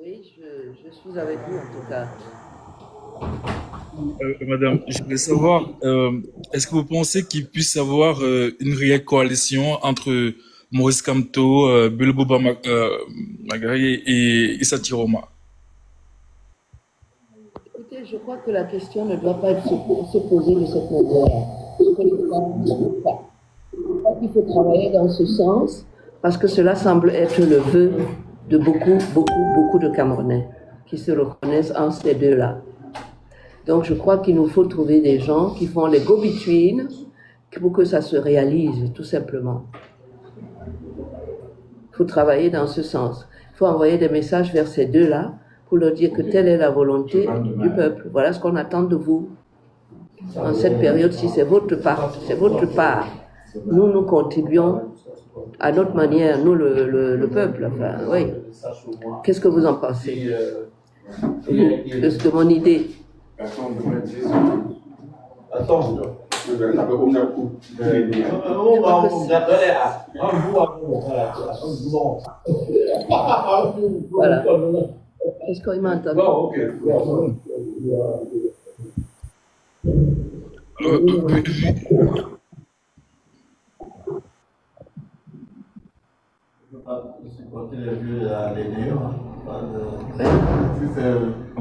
Oui, je suis avec vous en tout cas. Madame, je voulais savoir, est-ce que vous pensez qu'il puisse y avoir une réelle coalition entre Maurice Kamto, Bulbo Magari et Issa Tiroma? Écoutez, je crois que la question ne doit pas se poser de cette manière. Ce que je pense, je crois qu'il faut travailler dans ce sens parce que cela semble être le vœu de beaucoup, beaucoup, beaucoup de Camerounais qui se reconnaissent en ces deux-là. Donc je crois qu'il nous faut trouver des gens qui font les go-between pour que ça se réalise, tout simplement. Il faut travailler dans ce sens. Il faut envoyer des messages vers ces deux-là pour leur dire que telle est la volonté du peuple. Voilà ce qu'on attend de vous. En cette période-ci, c'est votre part. C'est votre part. Nous, nous contribuons à notre manière, nous, le peuple. Enfin, oui. Qu'est-ce que vous en pensez de mon idée? Attends. Voilà. Est-ce qu'on m'a entendu?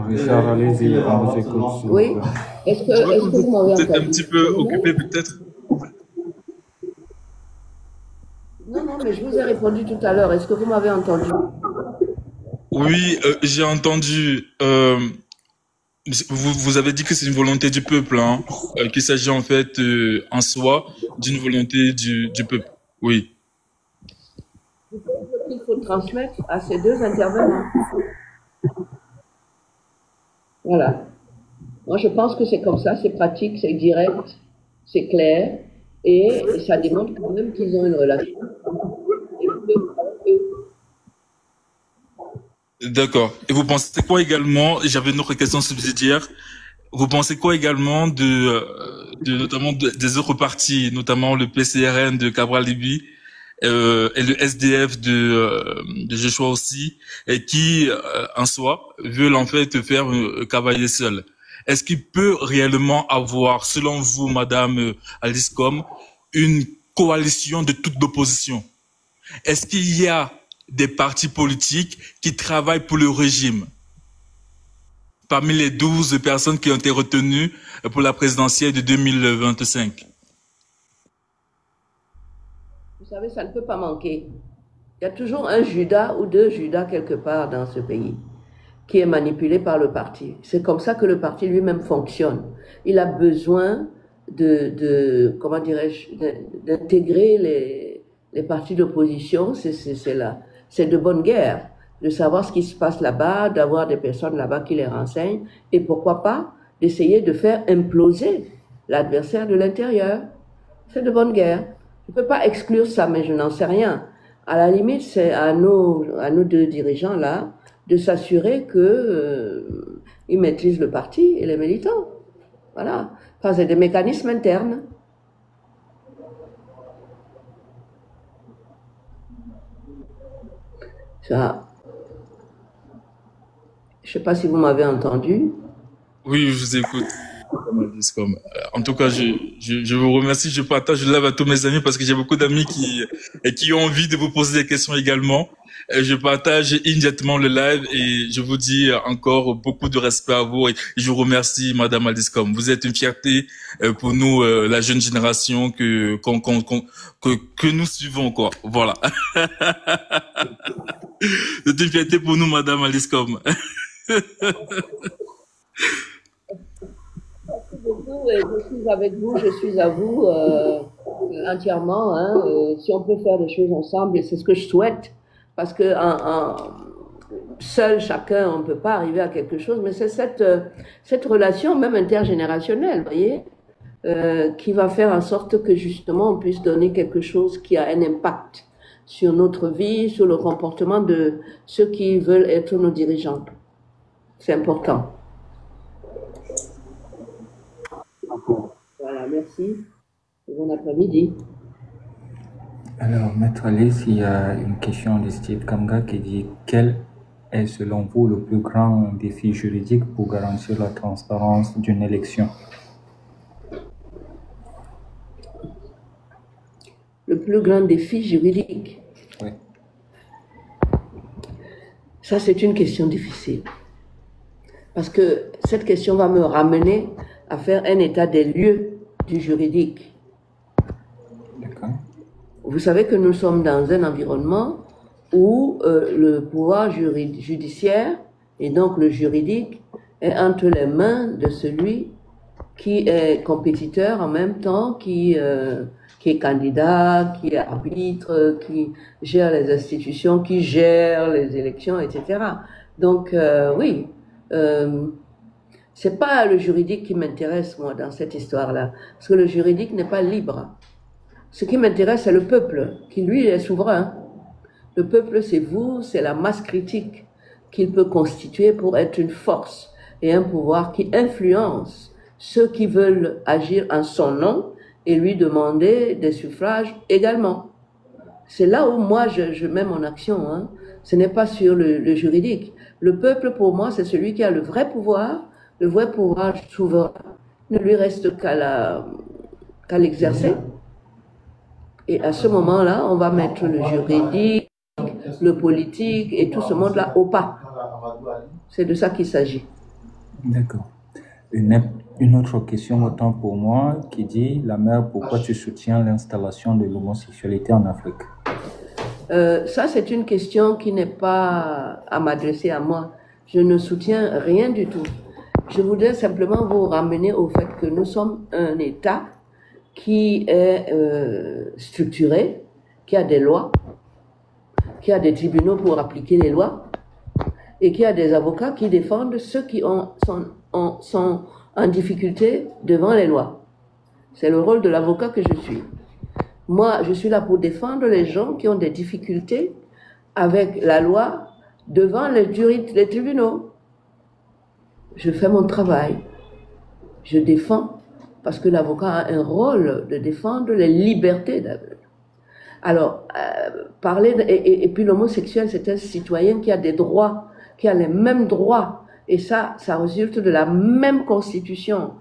Richard, allez-y, on vous écoute. Oui. Est-ce que vous m'avez Vous êtes un entendu? petit peu occupé peut-être? Non, non, mais je vous ai répondu tout à l'heure. Est-ce que vous m'avez entendu? Oui, j'ai entendu. Vous avez dit que c'est une volonté du peuple, hein, qu'il s'agit en fait en soi d'une volonté du peuple. Oui. Il faut transmettre à ces deux intervenants. Voilà. Moi, je pense que c'est comme ça, c'est pratique, c'est direct, c'est clair, et ça démontre quand même qu'ils ont une relation. D'accord. Et vous pensez quoi également, j'avais une autre question subsidiaire, vous pensez quoi également notamment des autres partis, notamment le PCRN de Cabral Libye, et le SDF de Joshua aussi, et qui, en soi, veulent en fait faire cavalier seul. Est-ce qu'il peut réellement avoir, selon vous, Madame Aliscom, une coalition de toute l'opposition? Est-ce qu'il y a des partis politiques qui travaillent pour le régime parmi les 12 personnes qui ont été retenues pour la présidentielle de 2025? Vous savez, ça ne peut pas manquer. Il y a toujours un Judas ou deux Judas quelque part dans ce pays qui est manipulé par le parti. C'est comme ça que le parti lui-même fonctionne. Il a besoin comment dirais-je, d'intégrer les partis d'opposition. C'est de bonne guerre de savoir ce qui se passe là-bas, d'avoir des personnes là-bas qui les renseignent, et pourquoi pas d'essayer de faire imploser l'adversaire de l'intérieur. C'est de bonne guerre. Je ne peux pas exclure ça, mais je n'en sais rien. À la limite, c'est à nos deux dirigeants là de s'assurer que ils maîtrisent le parti et les militants. Voilà. Enfin, c'est des mécanismes internes. Ça. Je ne sais pas si vous m'avez entendu. Oui, je vous écoute. En tout cas, je vous remercie. Je partage le live à tous mes amis parce que j'ai beaucoup d'amis qui ont envie de vous poser des questions également. Je partage immédiatement le live et je vous dis encore beaucoup de respect à vous et je vous remercie, Madame Aliscom. Vous êtes une fierté pour nous, la jeune génération que nous suivons, quoi. Voilà. C'est une fierté pour nous, Madame Aliscom. Je suis avec vous, je suis à vous entièrement. Hein, si on peut faire des choses ensemble, et c'est ce que je souhaite, parce que seul, chacun, on ne peut pas arriver à quelque chose, mais c'est cette relation même intergénérationnelle, vous voyez, qui va faire en sorte que justement on puisse donner quelque chose qui a un impact sur notre vie, sur le comportement de ceux qui veulent être nos dirigeants. C'est important. Voilà, merci. Bon après-midi. Alors, Maître Alice, il y a une question de Steve Kamga qui dit quelle est selon vous le plus grand défi juridique pour garantir la transparence d'une élection? Le plus grand défi juridique? Oui. Ça, c'est une question difficile. Parce que cette question va me ramener à faire un état des lieux du juridique. D'accord. Vous savez que nous sommes dans un environnement où le pouvoir judiciaire et donc le juridique est entre les mains de celui qui est compétiteur en même temps, qui est candidat, qui est arbitre, qui gère les institutions, qui gère les élections, etc. Donc oui, c'est pas le juridique qui m'intéresse moi dans cette histoire-là, parce que le juridique n'est pas libre. Ce qui m'intéresse, c'est le peuple, qui lui est souverain. Le peuple, c'est vous, c'est la masse critique qu'il peut constituer pour être une force et un pouvoir qui influence ceux qui veulent agir en son nom et lui demander des suffrages également. C'est là où moi je mets mon action, hein. Ce n'est pas sur le juridique. Le peuple, pour moi, c'est celui qui a le vrai pouvoir souverain. Il ne lui reste qu'à l'exercer. Et à ce moment-là, on va mettre le juridique, le politique et tout ce monde-là au pas. C'est de ça qu'il s'agit. D'accord. Une autre question autant pour moi qui dit, la mère, pourquoi tu soutiens l'installation de l'homosexualité en Afrique? Ça, c'est une question qui n'est pas à m'adresser à moi. Je ne soutiens rien du tout. Je voudrais simplement vous ramener au fait que nous sommes un État qui est structuré, qui a des lois, qui a des tribunaux pour appliquer les lois et qui a des avocats qui défendent ceux qui sont en difficulté devant les lois. C'est le rôle de l'avocat que je suis. Moi, je suis là pour défendre les gens qui ont des difficultés avec la loi devant les tribunaux. Je fais mon travail. Je défends parce que l'avocat a un rôle de défendre les libertés d'aveugle. Alors, et puis l'homosexuel, c'est un citoyen qui a des droits, qui a les mêmes droits. Et ça résulte de la même constitution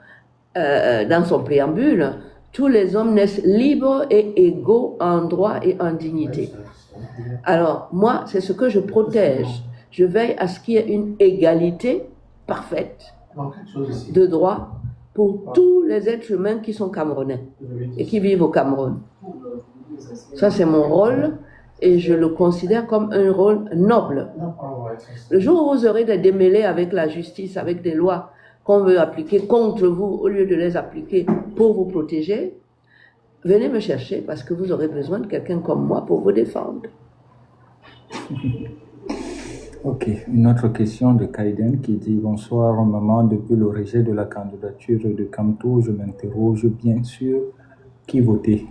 dans son préambule. Tous les hommes naissent libres et égaux en droit et en dignité. Alors, moi, c'est ce que je protège. Je veille à ce qu'il y ait une égalité parfaite de droits pour tous les êtres humains qui sont camerounais et qui vivent au Cameroun. Ça, c'est mon rôle et je le considère comme un rôle noble. Le jour où vous aurez des démêlés avec la justice, avec des lois qu'on veut appliquer contre vous au lieu de les appliquer pour vous protéger, venez me chercher parce que vous aurez besoin de quelqu'un comme moi pour vous défendre. Ok, une autre question de Kaiden qui dit « Bonsoir maman, depuis le rejet de la candidature de Kamto, je m'interroge bien sûr qui voter. »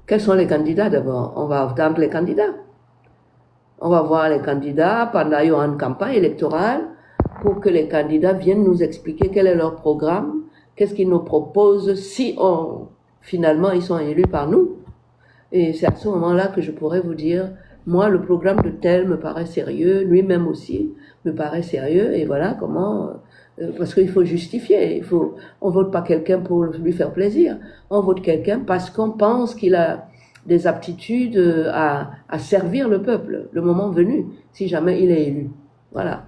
Quels sont les candidats d'abord? On va entendre les candidats. On va voir les candidats pendant une campagne électorale pour que les candidats viennent nous expliquer quel est leur programme, qu'est-ce qu'ils nous proposent si finalement ils sont élus par nous. Et c'est à ce moment-là que je pourrais vous dire, moi le programme de tel me paraît sérieux, lui-même aussi me paraît sérieux, et voilà comment, parce qu'il faut justifier, on vote pas quelqu'un pour lui faire plaisir, on vote quelqu'un parce qu'on pense qu'il a des aptitudes à servir le peuple, le moment venu, si jamais il est élu. Voilà.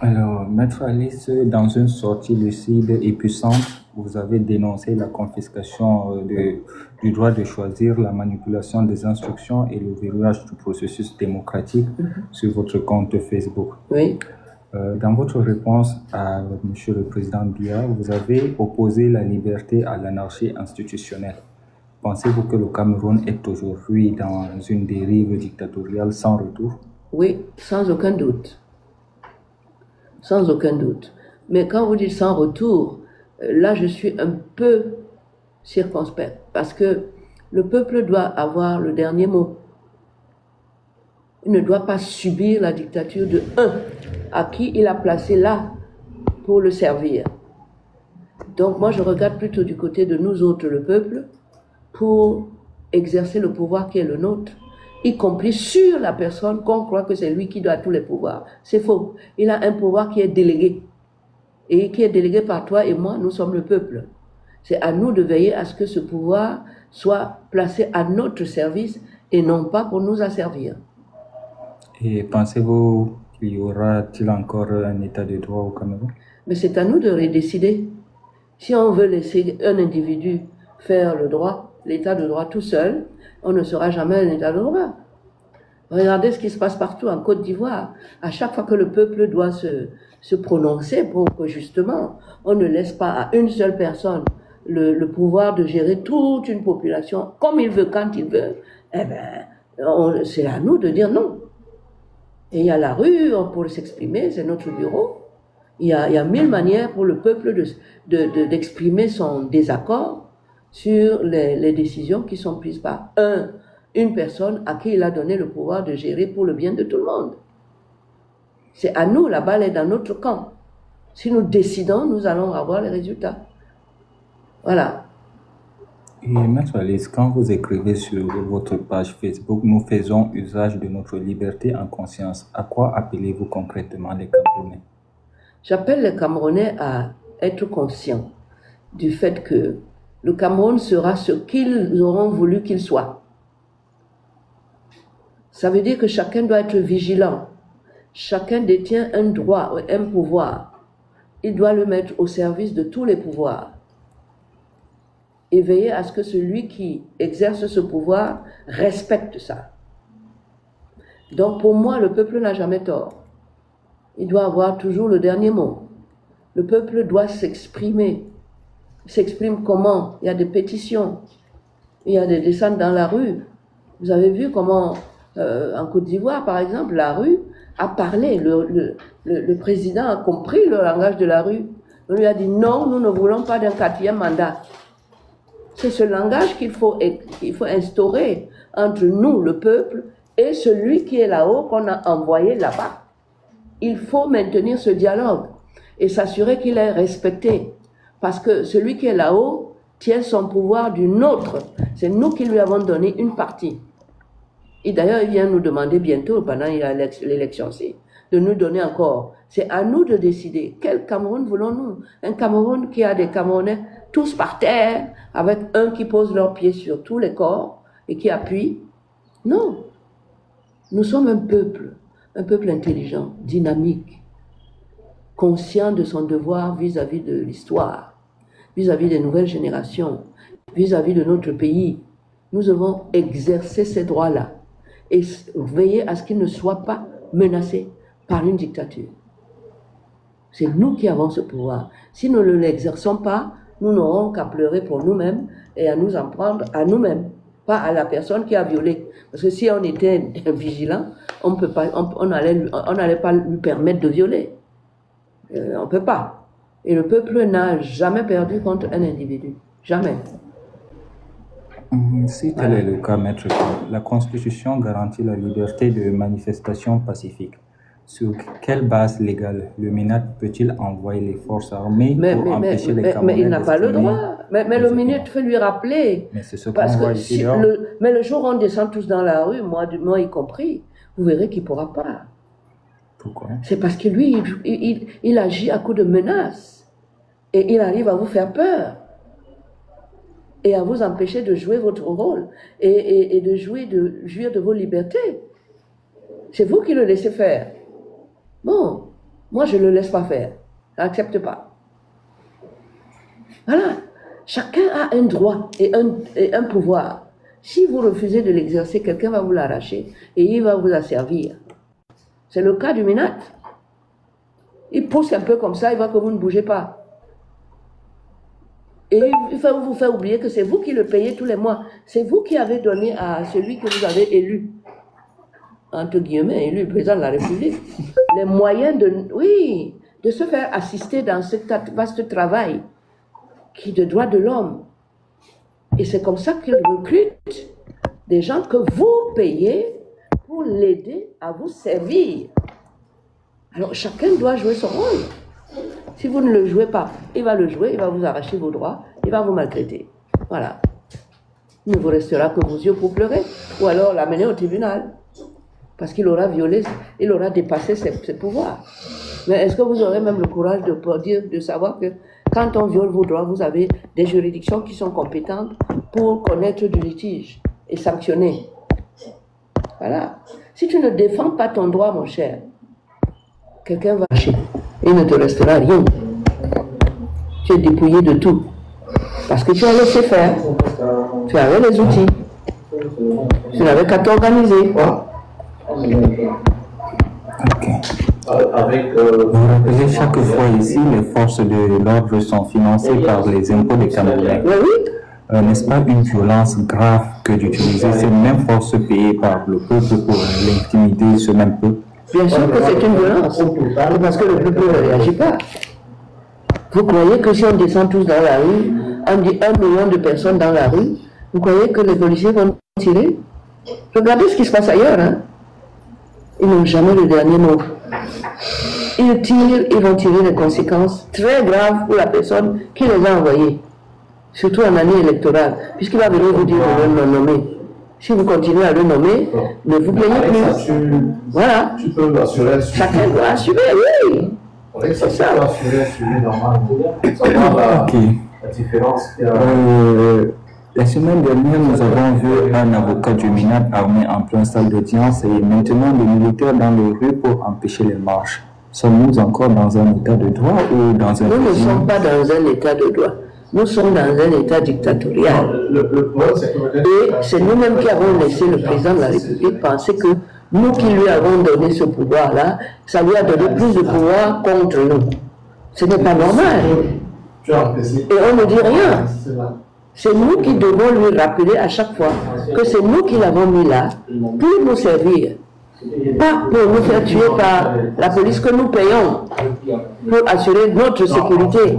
Alors, Maître Alice, dans une sortie lucide et puissante, vous avez dénoncé la confiscation du droit de choisir, la manipulation des instructions et le verrouillage du processus démocratique sur votre compte Facebook. Oui. Dans votre réponse à Monsieur le Président Biya, vous avez opposé la liberté à l'anarchie institutionnelle. Pensez-vous que le Cameroun est aujourd'hui dans une dérive dictatoriale sans retour? Oui, sans aucun doute. Sans aucun doute. Mais quand vous dites sans retour, là je suis un peu circonspect, parce que le peuple doit avoir le dernier mot. Il ne doit pas subir la dictature de un à qui il a placé là pour le servir. Donc moi je regarde plutôt du côté de nous autres, le peuple, pour exercer le pouvoir qui est le nôtre y compris sur la personne qu'on croit que c'est lui qui doit tous les pouvoirs. C'est faux. Il a un pouvoir qui est délégué. Et qui est délégué par toi et moi, nous sommes le peuple. C'est à nous de veiller à ce que ce pouvoir soit placé à notre service et non pas pour nous asservir. Et pensez-vous qu'il y aura-t-il encore un état de droit au Cameroun? Mais c'est à nous de décider. Si on veut laisser un individu faire le droit, l'état de droit tout seul, on ne sera jamais un état de droit. Regardez ce qui se passe partout en Côte d'Ivoire. À chaque fois que le peuple doit se prononcer pour que justement on ne laisse pas à une seule personne le pouvoir de gérer toute une population comme il veut, quand il veut, eh ben, c'est à nous de dire non. Et il y a la rue pour s'exprimer, c'est notre bureau. Il y a 1000 manières pour le peuple d'exprimer son désaccord sur les décisions qui sont prises par une personne à qui il a donné le pouvoir de gérer pour le bien de tout le monde. C'est à nous, la balle est dans notre camp. Si nous décidons, nous allons avoir les résultats. Voilà. Et Maître Alice, quand vous écrivez sur votre page Facebook, nous faisons usage de notre liberté en conscience, à quoi appelez-vous concrètement les Camerounais? J'appelle les Camerounais à être conscients du fait que le Cameroun sera ce qu'ils auront voulu qu'il soit. Ça veut dire que chacun doit être vigilant. Chacun détient un droit, un pouvoir. Il doit le mettre au service de tous les pouvoirs. Et veiller à ce que celui qui exerce ce pouvoir respecte ça. Donc pour moi, le peuple n'a jamais tort. Il doit avoir toujours le dernier mot. Le peuple doit s'exprimer. Il s'exprime comment? Il y a des pétitions. Il y a des descentes dans la rue. Vous avez vu comment, en Côte d'Ivoire, par exemple, la rue a parlé. Le président a compris le langage de la rue. On lui a dit non, nous ne voulons pas d'un 4e mandat. C'est ce langage qu'il faut instaurer entre nous, le peuple, et celui qui est là-haut, qu'on a envoyé là-bas. Il faut maintenir ce dialogue et s'assurer qu'il est respecté. Parce que celui qui est là-haut tient son pouvoir d'une autre. C'est nous qui lui avons donné une partie. Et d'ailleurs, il vient nous demander bientôt, pendant l'élection-ci, de nous donner encore. C'est à nous de décider. Quel Cameroun voulons-nous? Un Cameroun qui a des Camerounais tous par terre, avec un qui pose leurs pieds sur tous les corps et qui appuie? Non. Nous sommes un peuple intelligent, dynamique, conscient de son devoir vis-à-vis de l'histoire, vis-à-vis des nouvelles générations, vis-à-vis de notre pays. Nous devons exercer ces droits-là et veiller à ce qu'ils ne soient pas menacés par une dictature. C'est nous qui avons ce pouvoir. Si nous ne l'exerçons pas, nous n'aurons qu'à pleurer pour nous-mêmes et à nous en prendre à nous-mêmes, pas à la personne qui a violé. Parce que si on était vigilant, on n'allait pas lui permettre de violer. On ne peut pas. Et le peuple n'a jamais perdu contre un individu. Jamais. Si tel est le cas, Maître, la Constitution garantit la liberté de manifestation pacifique. Sur quelle base légale le MINAT peut-il envoyer les forces armées pour empêcher les Camerounais? Mais il n'a pas le droit. Mais le MINAT fait lui rappeler. Mais c'est ce parce qu'on que voit mais le jour où on descend tous dans la rue, moi y compris, vous verrez qu'il ne pourra pas. Pourquoi? C'est parce que lui, il agit à coup de menaces. Et il arrive à vous faire peur. Et à vous empêcher de jouer votre rôle. Et de jouir de vos libertés. C'est vous qui le laissez faire. Bon, moi je ne le laisse pas faire. Je n'accepte pas. Voilà. Chacun a un droit et un pouvoir. Si vous refusez de l'exercer, quelqu'un va vous l'arracher et il va vous asservir. C'est le cas du MINAT. Il pousse un peu comme ça, il voit que vous ne bougez pas. Et il va vous faire oublier que c'est vous qui le payez tous les mois. C'est vous qui avez donné à celui que vous avez élu, entre guillemets, élu président de la République, les moyens de se faire assister dans ce vaste travail de droits de l'homme. Et c'est comme ça qu'il recrute des gens que vous payez pour l'aider à vous servir. Alors chacun doit jouer son rôle. Si vous ne le jouez pas, il va le jouer, il va vous arracher vos droits, il va vous maltraiter. Voilà. Il ne vous restera que vos yeux pour pleurer. Ou alors l'amener au tribunal. Parce qu'il aura violé, il aura dépassé ses pouvoirs. Mais est-ce que vous aurez même le courage de savoir que quand on viole vos droits, vous avez des juridictions qui sont compétentes pour connaître du litige et sanctionner. Voilà. Si tu ne défends pas ton droit, mon cher, quelqu'un va lâcher. Il ne te restera rien. Tu es dépouillé de tout. Parce que tu as laissé faire. Tu avais les outils. Tu n'avais qu'à t'organiser. Ok. Vous rappelez chaque fois ici, les forces de l'ordre sont financées par les impôts des Camerounais. Oui. N'est-ce pas une violence grave que d'utiliser ces mêmes forces payées par le peuple pour l'intimider, ce même peuple? Bien sûr que c'est une violence. Parce que le peuple ne réagit pas. Vous croyez que si on descend tous dans la rue, on dit 1 million de personnes dans la rue, vous croyez que les policiers vont tirer? Regardez ce qui se passe ailleurs. Hein? Ils n'ont jamais le dernier mot. Ils tirent, ils vont tirer des conséquences très graves pour la personne qui les a envoyés. Surtout en année électorale, puisqu'il va venir vous dire de le nommer. Si vous continuez à le nommer, ne vous plaignez plus. Voilà. Tu peux assurer. Chacun doit assumer, oui. C'est ça. Ok. La différence. La semaine dernière, nous avons vu un avocat du MINAD armé en plein salle d'audience et maintenant des militaires dans les rues pour empêcher les marches. Sommes-nous encore dans un état de droit ou dans un... Nous ne sommes pas dans un état de droit. Nous sommes dans un état dictatorial. Et c'est nous-mêmes qui avons laissé le président de la République penser que nous qui lui avons donné ce pouvoir-là, ça lui a donné plus de pouvoir contre nous. Ce n'est pas normal. Et on ne dit rien. C'est nous qui devons lui rappeler à chaque fois que c'est nous qui l'avons mis là pour nous servir. Pas pour nous faire tuer par la police que nous payons pour assurer notre sécurité.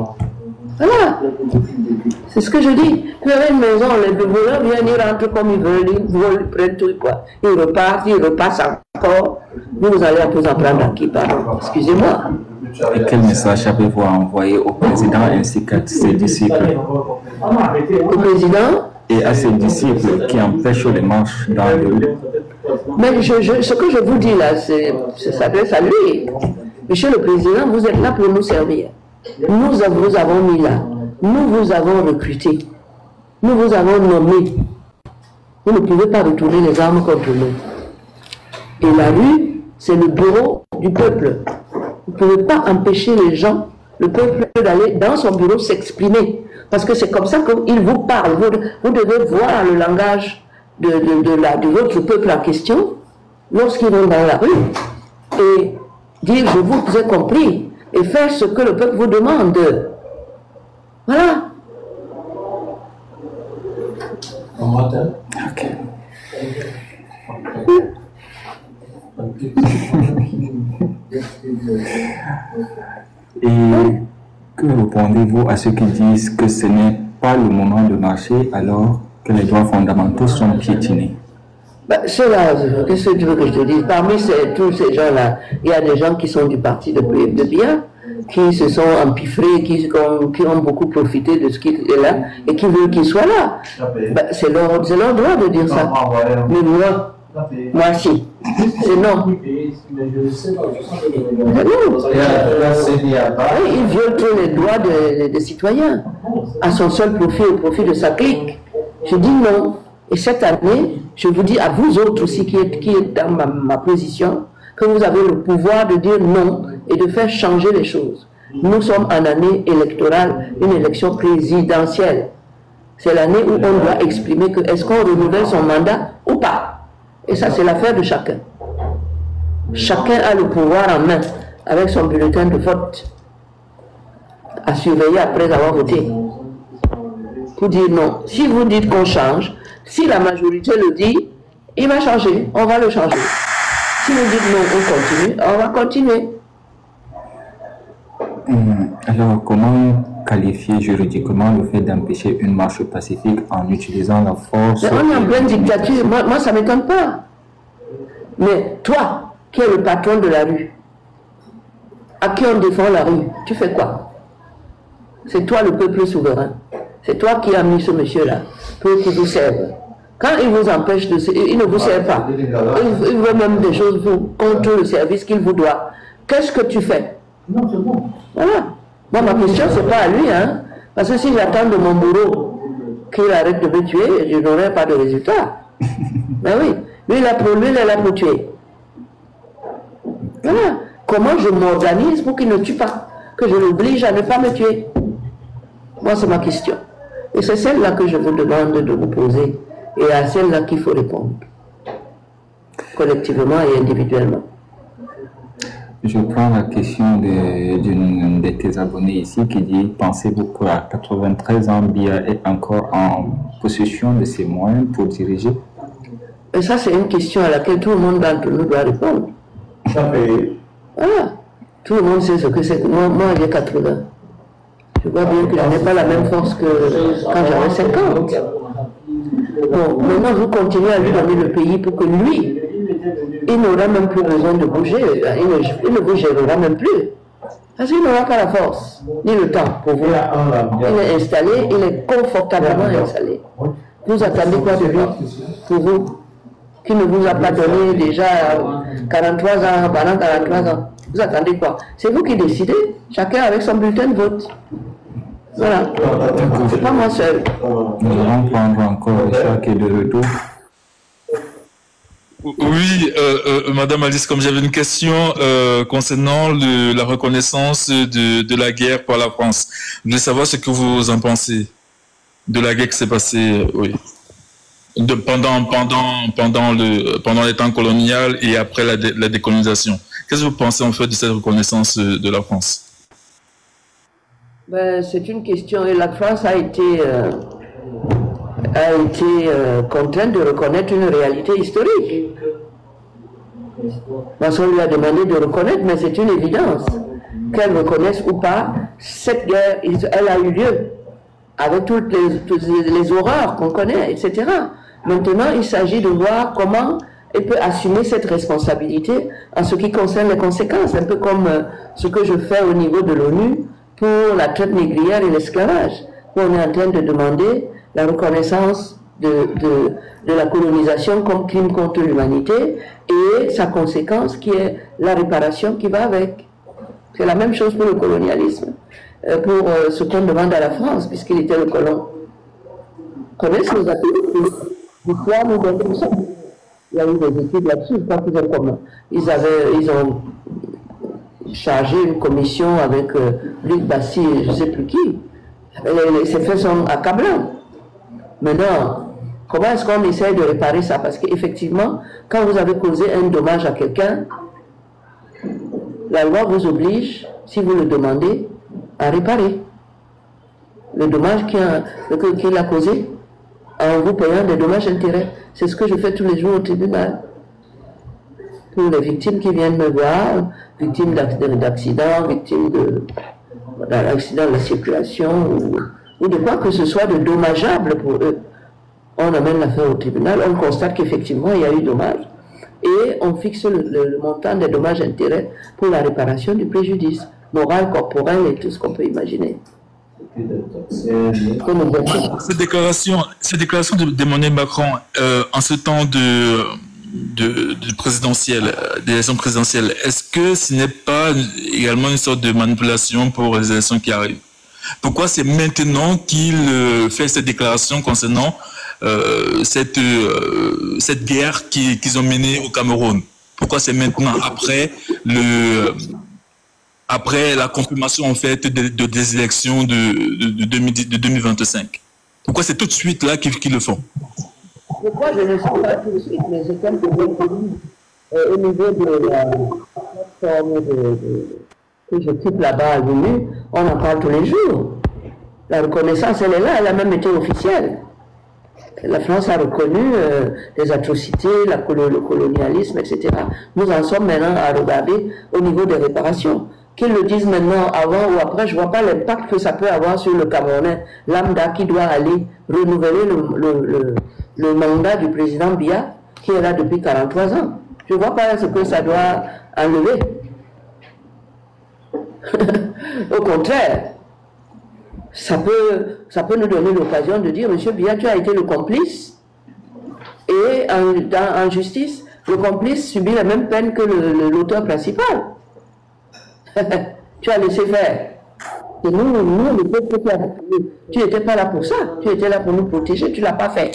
Voilà. C'est ce que je dis. Vous avez une maison, les voleurs viennent, ils rentrent comme ils veulent, ils volent, ils prennent tout, quoi. Ils repassent encore. Vous allez vous en prendre à qui, pardon? Excusez-moi. Et quel message avez-vous envoyé au président ainsi qu'à ses disciples? Au président et à ses disciples qui empêchent les marches dans les rues. Mais ce que je vous dis là, ça s'adresse à lui. Monsieur le Président, vous êtes là pour nous servir. Nous vous avons mis là. Nous vous avons recruté. Nous vous avons nommé. Vous ne pouvez pas retourner les armes contre nous. Et la rue, c'est le bureau du peuple. Vous ne pouvez pas empêcher les gens, le peuple, d'aller dans son bureau s'exprimer. Parce que c'est comme ça qu'il vous parle. Vous devez voir le langage de votre peuple en question lorsqu'ils vont dans la rue et dire je vous ai compris et faire ce que le peuple vous demande. Voilà. Ok. Et que répondez-vous à ceux qui disent que ce n'est pas le moment de marcher alors que les droits fondamentaux sont piétinés? Cela, qu'est-ce que tu veux que je te dise? Parmi tous ces gens-là, il y a des gens qui sont du parti de bien, qui se sont empiffrés, qui ont beaucoup profité de ce qui est là et qui veulent qu'il soit là. C'est leur droit de dire ça. Mais moi si. C'est non. Il viole tous les droits des citoyens à son seul profit, au profit de sa clique. Je dis non. Et cette année, je vous dis à vous autres aussi qui êtes dans ma position, que vous avez le pouvoir de dire non et de faire changer les choses. Nous sommes en année électorale, une élection présidentielle. C'est l'année où on doit exprimer que est-ce qu'on renouvelle son mandat ou pas. Et ça, c'est l'affaire de chacun. Chacun a le pouvoir en main, avec son bulletin de vote, à surveiller après avoir voté. Pour dire non. Si vous dites qu'on change, si la majorité le dit, il va changer, on va le changer. Si vous dites non, on continue, on va continuer. Alors, comment qualifier juridiquement le fait d'empêcher une marche pacifique en utilisant la force? Mais on est en pleine dictature, moi ça ne m'étonne pas. Mais toi, qui es le patron de la rue, à qui on défend la rue, tu fais quoi? C'est toi le peuple souverain. C'est toi qui as mis ce monsieur-là. pour qu'ils vous servent. Quand ils vous empêchent de... Ils ne vous servent pas. Ils veulent même des choses contre le service qu'il vous doit. Qu'est-ce que tu fais? Non, c'est bon. Voilà. Moi, ma question, c'est pas à lui, hein. Parce que si j'attends de mon bourreau qu'il arrête de me tuer, je n'aurai pas de résultat. Ben oui. Lui, il est là pour tuer. Voilà. Comment je m'organise pour qu'il ne tue pas? Que je l'oblige à ne pas me tuer? Moi, c'est ma question. Et c'est celle-là que je vous demande de vous poser. Et à celle-là qu'il faut répondre. Collectivement et individuellement. Je prends la question d'une de tes abonnés ici qui dit: pensez-vous qu'à 93 ans, Biya est encore en possession de ses moyens pour diriger? Et ça, c'est une question à laquelle tout le monde d'entre nous doit répondre. Ça fait. Voilà. Tout le monde sait ce que c'est. Moi j'ai 80. Je vois bien que je n'ai pas la même force que quand j'avais 50. Bon, maintenant, vous continuez à lui donner le pays pour que lui, il n'aura même plus besoin de bouger. Il ne vous gérera même plus. Parce qu'il n'aura pas la force, ni le temps pour vous. Il est installé, il est confortablement installé. Vous attendez quoi de lui, pour vous, qui ne vous a pas donné déjà 43 ans, pendant 43 ans? Vous attendez quoi? C'est vous qui décidez, chacun avec son bulletin de vote. Voilà. C'est pas moi seul. Nous allons prendre encore chaque de retour. Oui, Madame Alice, comme j'avais une question concernant la reconnaissance de la guerre par la France. Je voulais savoir ce que vous en pensez de la guerre qui s'est passée, oui, pendant les temps coloniaux et après la décolonisation. Qu'est-ce que vous pensez en fait de cette reconnaissance de la France? Ben, c'est une question, et la France a été contrainte de reconnaître une réalité historique. Parce qu'on lui a demandé de reconnaître, mais c'est une évidence. Qu'elle reconnaisse ou pas, cette guerre, elle a eu lieu, avec toutes les horreurs qu'on connaît, etc. Maintenant, il s'agit de voir comment elle peut assumer cette responsabilité en ce qui concerne les conséquences, un peu comme ce que je fais au niveau de l'ONU pour la traite négrière et l'esclavage, où on est en train de demander la reconnaissance de la colonisation comme crime contre l'humanité et sa conséquence qui est la réparation qui va avec. C'est la même chose pour le colonialisme, pour ce qu'on demande à la France, puisqu'il était le colon. Connaissent les ateliers d'histoire ou d'autres choses. Il y a eu des études là-dessus, je crois qu'ils ont commun. Ils ont chargé une commission avec Luc Bassi et je ne sais plus qui. Ces faits sont accablants. Maintenant, comment est-ce qu'on essaie de réparer ça? Parce qu'effectivement, quand vous avez causé un dommage à quelqu'un, la loi vous oblige, si vous le demandez, à réparer le dommage qu'il a causé en vous payant des dommages-intérêts. C'est ce que je fais tous les jours au tribunal. Pour les victimes qui viennent me voir, victimes d'accidents, victimes d'accidents de la circulation ou de quoi que ce soit de dommageable pour eux. On amène l'affaire au tribunal, on constate qu'effectivement il y a eu dommage et on fixe le montant des dommages-intérêts pour la réparation du préjudice moral, corporel et tout ce qu'on peut imaginer. Cette déclaration d'Emmanuel Macron en ce temps de présidentielle, d'élection présidentielle, est-ce que ce n'est pas également une sorte de manipulation pour les élections qui arrivent? Pourquoi c'est maintenant qu'il fait cette déclaration concernant cette guerre qu'ils ont menée au Cameroun? Pourquoi c'est maintenant, après la confirmation en fait des élections de 2025? Pourquoi c'est tout de suite là qu'ils le font? Pourquoi je ne sais pas tout de suite, mais j'ai quelques inconnues au niveau de la plateforme que j'occupe là-bas à l'ONU, on en parle tous les jours. La reconnaissance, elle est là, elle a même été officielle. La France a reconnu les atrocités, le colonialisme, etc. Nous en sommes maintenant à regarder au niveau des réparations. Qu'ils le disent maintenant, avant ou après, je ne vois pas l'impact que ça peut avoir sur le Camerounais lambda qui doit aller renouveler le mandat du président Biya, qui est là depuis 43 ans. Je ne vois pas ce que ça doit enlever. Au contraire, ça peut nous donner l'occasion de dire, Monsieur Biya, tu as été le complice, et en justice, le complice subit la même peine que l'auteur principal. Tu as laissé faire. Et nous, le peuple, tu n'étais pas là pour ça. Tu étais là pour nous protéger, tu ne l'as pas fait.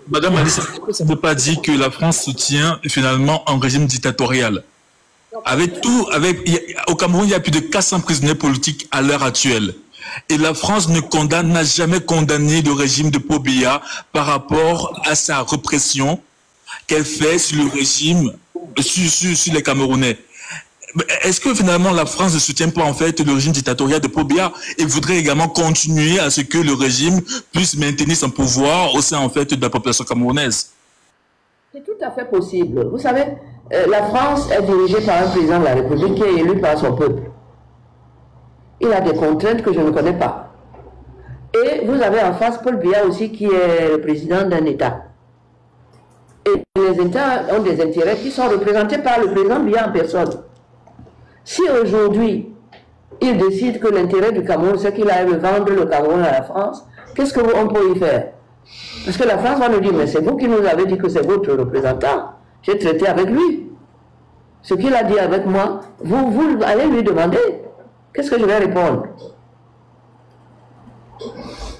Madame Alice, ça ne veut pas dire que la France soutient finalement un régime dictatorial. Au Cameroun, il y a plus de 400 prisonniers politiques à l'heure actuelle. Et la France n'a jamais condamné le régime de Paul Biya par rapport à sa répression qu'elle fait sur le régime, sur les Camerounais. Est-ce que finalement la France ne soutient pas en fait le régime dictatorial de Paul Biya et voudrait également continuer à ce que le régime puisse maintenir son pouvoir au sein en fait de la population camerounaise? C'est tout à fait possible. Vous savez, la France est dirigée par un président de la République qui est élu par son peuple. Il a des contraintes que je ne connais pas. Et vous avez en face Paul Biya aussi qui est le président d'un État. Et les États ont des intérêts qui sont représentés par le président Biya en personne. Si aujourd'hui, il décide que l'intérêt du Cameroun, c'est qu'il aille vendre le Cameroun à la France, qu'est-ce qu'on peut y faire? Parce que la France va nous dire, mais c'est vous qui nous avez dit que c'est votre représentant. J'ai traité avec lui. Ce qu'il a dit avec moi, vous allez lui demander. Qu'est-ce que je vais répondre?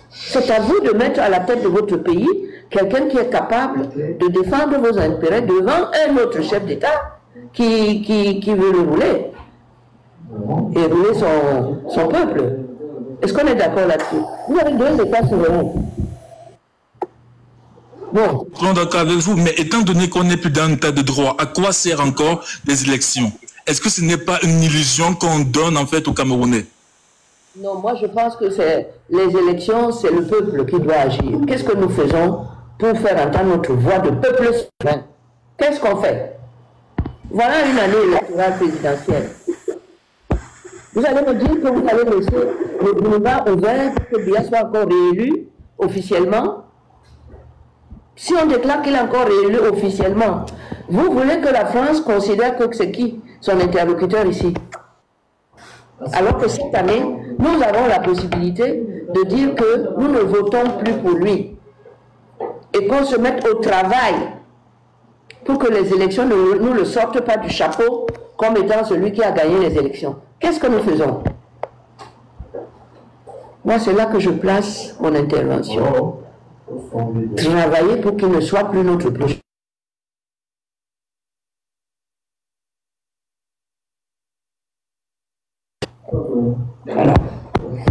C'est à vous de mettre à la tête de votre pays quelqu'un qui est capable de défendre vos intérêts devant un autre chef d'État qui veut le rouler. Et rouler son peuple. Est-ce qu'on est d'accord là-dessus? Vous avez deux États souverains. Bon. Je suis d'accord avec vous, mais étant donné qu'on n'est plus dans un état de droit, à quoi sert encore les élections? Est-ce que ce n'est pas une illusion qu'on donne en fait aux Camerounais? Non, moi je pense que les élections, c'est le peuple qui doit agir. Qu'est-ce que nous faisons pour faire entendre notre voix de peuple souverain? Qu'est-ce qu'on fait? Voilà une année électorale présidentielle. Vous allez me dire que vous allez laisser le boulevard ouvert pour que Biya soit encore réélu officiellement? Si on déclare qu'il est encore réélu officiellement, vous voulez que la France considère que c'est qui son interlocuteur ici? Alors que cette année, nous avons la possibilité de dire que nous ne votons plus pour lui et qu'on se mette au travail pour que les élections ne nous le sortent pas du chapeau comme étant celui qui a gagné les élections. Qu'est-ce que nous faisons? Moi, c'est là que je place mon intervention. Travailler pour qu'il ne soit plus notre prochain. Voilà.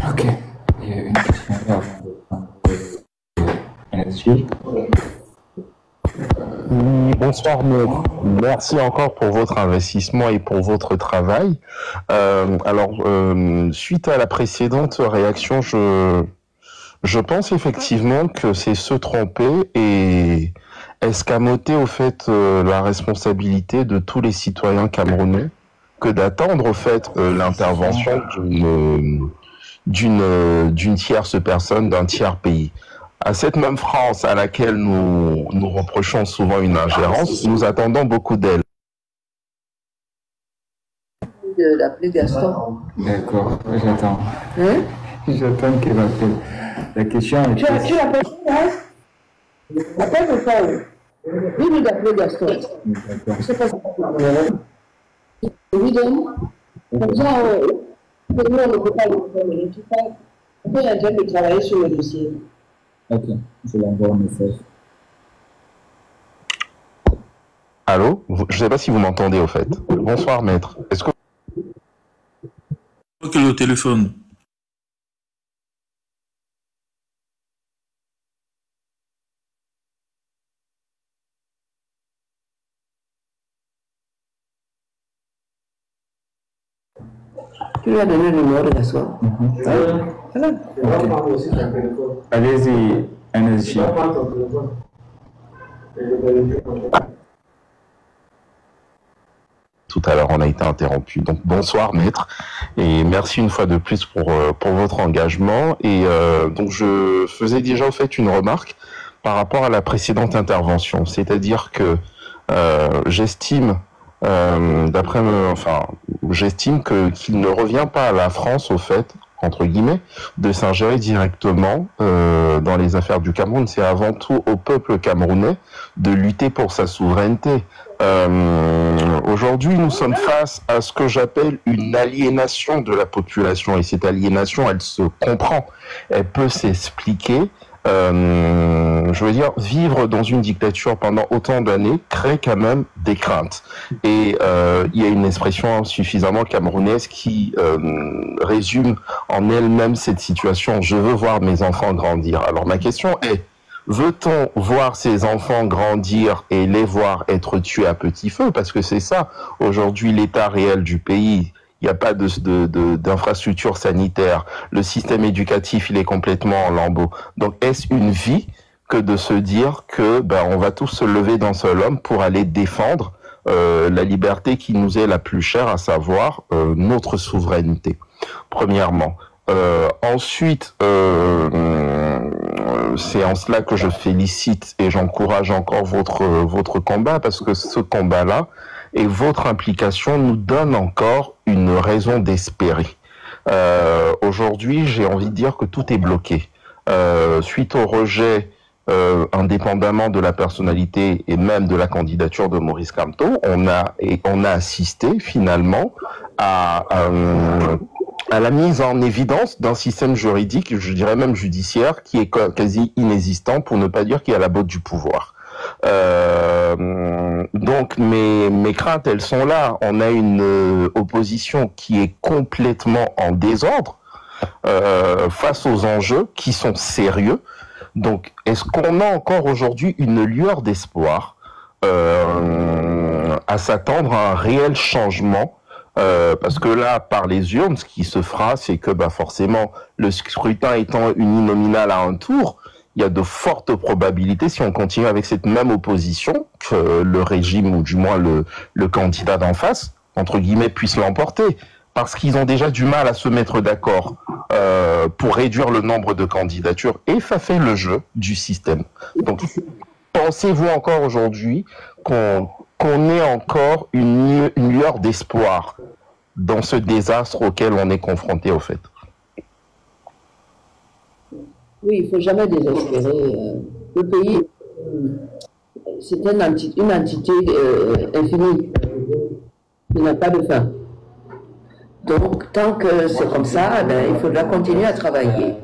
Ok. Il y a une question là avant de Oui, bonsoir, maître. Merci encore pour votre investissement et pour votre travail. Suite à la précédente réaction, je pense effectivement que c'est se tromper et escamoter au fait la responsabilité de tous les citoyens camerounais que d'attendre au fait l'intervention d'une tierce personne, d'un tiers pays. À cette même France à laquelle nous reprochons souvent une ingérence, nous attendons beaucoup d'elle. De l'appeler Gaston. D'accord, j'attends. Hein? J'attends qu'il appelle. La question est... Tu l'appelles hein? Appelle le frère. Dis-lui d'appeler Gaston. D'accord. Je sais pas si tu lui donne. Comme ça, nous, on ne peut pas le faire. On peut déjà de travailler sur le dossier. Ok, je l'envoie un message. Allô? Je ne sais pas si vous m'entendez au fait. Bonsoir maître. Est-ce que... Que le téléphone. Tu lui as donné le numéro de Gaston. Voilà. Allez-y, énergie. Tout à l'heure, on a été interrompu. Donc, bonsoir, maître. Et merci une fois de plus pour votre engagement. Et donc, je faisais déjà, au fait, une remarque par rapport à la précédente intervention. C'est-à-dire que j'estime, j'estime qu'il ne revient pas à la France, au fait, entre guillemets, de s'ingérer directement dans les affaires du Cameroun. C'est avant tout au peuple camerounais de lutter pour sa souveraineté. Aujourd'hui, nous sommes face à ce que j'appelle une aliénation de la population, et cette aliénation, elle se comprend, elle peut s'expliquer. Je veux dire, vivre dans une dictature pendant autant d'années crée quand même des craintes. Et il y a une expression suffisamment camerounaise qui résume en elle-même cette situation. Je veux voir mes enfants grandir. Alors ma question est, veut-on voir ces enfants grandir et les voir être tués à petit feu? Parce que c'est ça, aujourd'hui, l'état réel du pays. Il n'y a pas d'infrastructure sanitaire. Le système éducatif, il est complètement en lambeaux. Donc, est-ce une vie que de se dire que on va tous se lever d'un seul homme pour aller défendre la liberté qui nous est la plus chère, à savoir notre souveraineté, premièrement. Ensuite, c'est en cela que je félicite et j'encourage encore votre combat, parce que ce combat-là et votre implication nous donne encore une raison d'espérer. Aujourd'hui, j'ai envie de dire que tout est bloqué. Suite au rejet, indépendamment de la personnalité et même de la candidature de Maurice Kamto, on a assisté finalement à la mise en évidence d'un système juridique, je dirais même judiciaire, qui est quasi inexistant, pour ne pas dire qui est à la botte du pouvoir. Donc mes craintes, elles sont là. On a une opposition qui est complètement en désordre face aux enjeux qui sont sérieux. Donc est-ce qu'on a encore aujourd'hui une lueur d'espoir à s'attendre à un réel changement? Parce que là, par les urnes, ce qui se fera, c'est que forcément, le scrutin étant uninominal à un tour, il y a de fortes probabilités, si on continue avec cette même opposition, que le régime, ou du moins le candidat d'en face, entre guillemets, puisse l'emporter. Parce qu'ils ont déjà du mal à se mettre d'accord pour réduire le nombre de candidatures, et ça fait le jeu du système. Donc, pensez-vous encore aujourd'hui qu'on ait encore une lueur d'espoir dans ce désastre auquel on est confronté, au fait? Oui, il ne faut jamais désespérer. Le pays, c'est une entité infinie. Il n'a pas de fin. Donc, tant que c'est comme ça, il faudra continuer à travailler.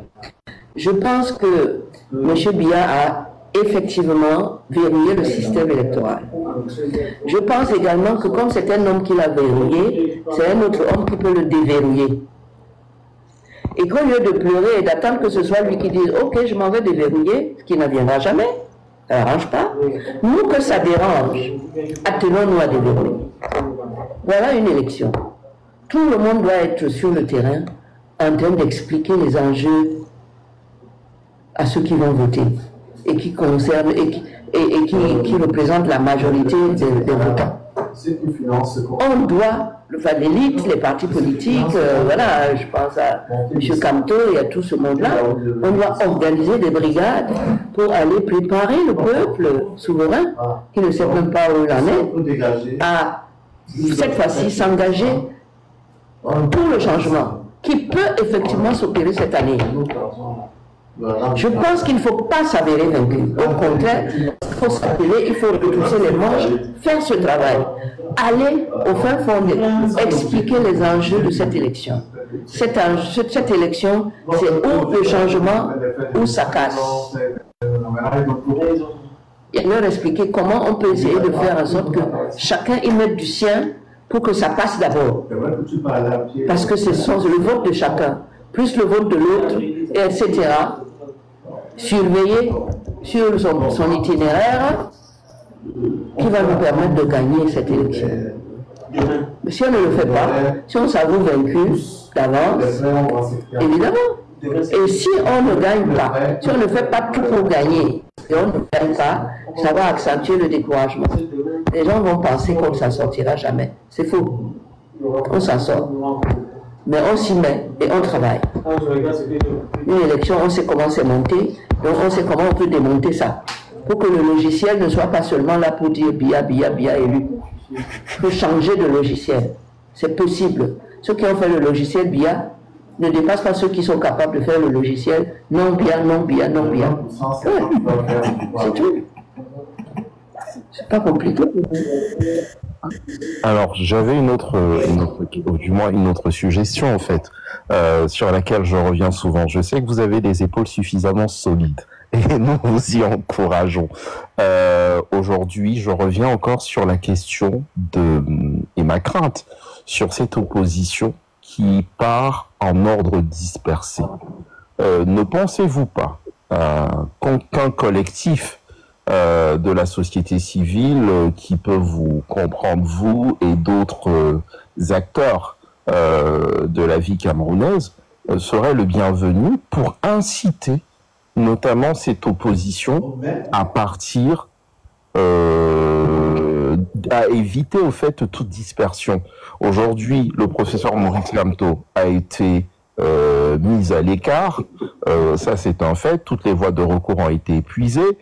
Je pense que M. Biya a effectivement verrouillé le système électoral. Je pense également que comme c'est un homme qui l'a verrouillé, c'est un autre homme qui peut le déverrouiller. Et qu'au lieu de pleurer et d'attendre que ce soit lui qui dise « Ok, je m'en vais déverrouiller », ce qui n'adviendra jamais, ça n'arrange pas. Nous, que ça dérange, attelons-nous à déverrouiller. Voilà une élection. Tout le monde doit être sur le terrain en train d'expliquer les enjeux à ceux qui vont voter et qui concernent et qui représentent la majorité des votants. On doit, l'élite, les partis politiques, voilà, je pense à M. Kamto et à tout ce monde-là, on doit organiser des brigades pour aller préparer le peuple souverain, qui ne sait même pas où il en est, à cette fois-ci s'engager pour le changement, qui peut effectivement s'opérer cette année. Je pense qu'il ne faut pas s'avérer vaincu. Au contraire, il faut s'appeler, il faut retrousser les manches, faire ce travail. Aller au fin fond, expliquer les enjeux de cette élection. Cette élection, c'est où le changement, où ça casse. Et leur expliquer comment on peut essayer de faire en sorte que chacun y mette du sien pour que ça passe d'abord. Parce que c'est le vote de chacun, plus le vote de l'autre, etc. Surveiller sur son itinéraire qui va nous permettre de gagner cette élection. Mais si on ne le fait pas, si on s'avoue vaincu d'avance, évidemment. Et si on ne gagne pas, si on ne fait pas tout pour gagner, et on ne gagne pas, ça va accentuer le découragement. Les gens vont penser qu'on ne s'en sortira jamais. C'est faux. On s'en sort. Mais on s'y met et on travaille. Une élection, on sait comment c'est monté, donc on sait comment on peut démonter ça. Pour que le logiciel ne soit pas seulement là pour dire Biya, Biya, Biya élu. Il faut changer de logiciel. C'est possible. Ceux qui ont fait le logiciel Biya ne dépasse pas ceux qui sont capables de faire le logiciel non bien, non bien, non bien. Ouais. C'est tout. C'est pas compliqué. Alors, j'avais du moins une autre suggestion en fait, sur laquelle je reviens souvent. Je sais que vous avez des épaules suffisamment solides et nous vous y encourageons. Aujourd'hui, je reviens encore sur la question et ma crainte sur cette opposition qui part en ordre dispersé. Ne pensez-vous pas qu'un collectif de la société civile qui peut vous comprendre, vous et d'autres acteurs de la vie camerounaise, serait le bienvenu pour inciter notamment cette opposition à partir, à éviter au fait toute dispersion. Aujourd'hui, le professeur Maurice Lamto a été mise à l'écart, ça c'est un fait, toutes les voies de recours ont été épuisées,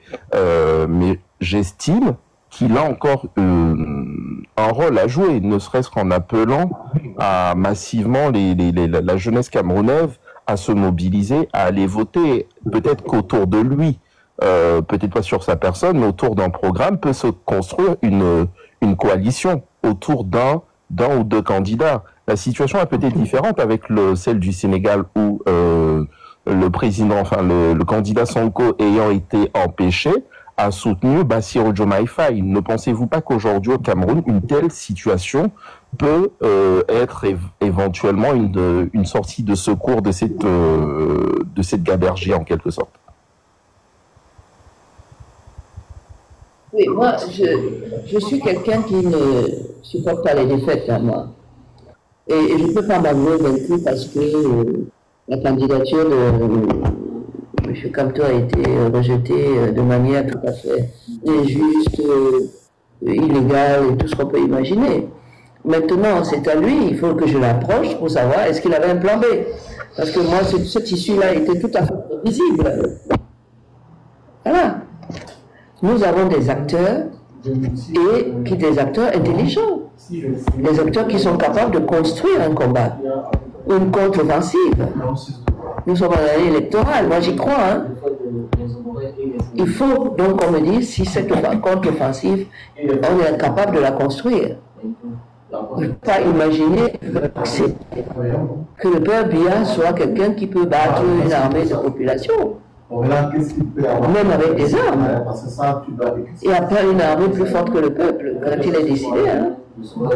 mais j'estime qu'il a encore un rôle à jouer, ne serait-ce qu'en appelant à massivement la jeunesse camerounaise à se mobiliser, à aller voter, peut-être qu'autour de lui, peut-être pas sur sa personne, mais autour d'un programme peut se construire une coalition autour d'un ou deux candidats. La situation est peut-être différente avec celle du Sénégal où le président, enfin le candidat Sonko ayant été empêché, a soutenu Bassirou Diomaye Faye. Ne pensez-vous pas qu'aujourd'hui au Cameroun, une telle situation peut être éventuellement une sortie de secours de cette gabergie en quelque sorte? Oui, moi, je suis quelqu'un qui ne supporte pas les défaites, hein, moi. Et je ne peux pas m'avouer vaincu parce que la candidature de M. Kamto a été rejetée de manière tout à fait injuste, illégale et tout ce qu'on peut imaginer. Maintenant, c'est à lui, il faut que je l'approche pour savoir est-ce qu'il avait un plan B. Parce que moi, cette issue-là était tout à fait prévisible. Voilà. Nous avons des acteurs des acteurs intelligents, des acteurs qui sont capables de construire un combat, une contre-offensive. Nous sommes en année électorale, moi j'y crois. Hein. Il faut donc qu'on me dise si cette contre-offensive, on est capable de la construire. Je ne peux pas imaginer que le peuple Biya soit quelqu'un qui peut battre une armée de population. Même avec des armes. Il n'y a pas une armée plus forte que le peuple quand il est décidé. Hein. Bon,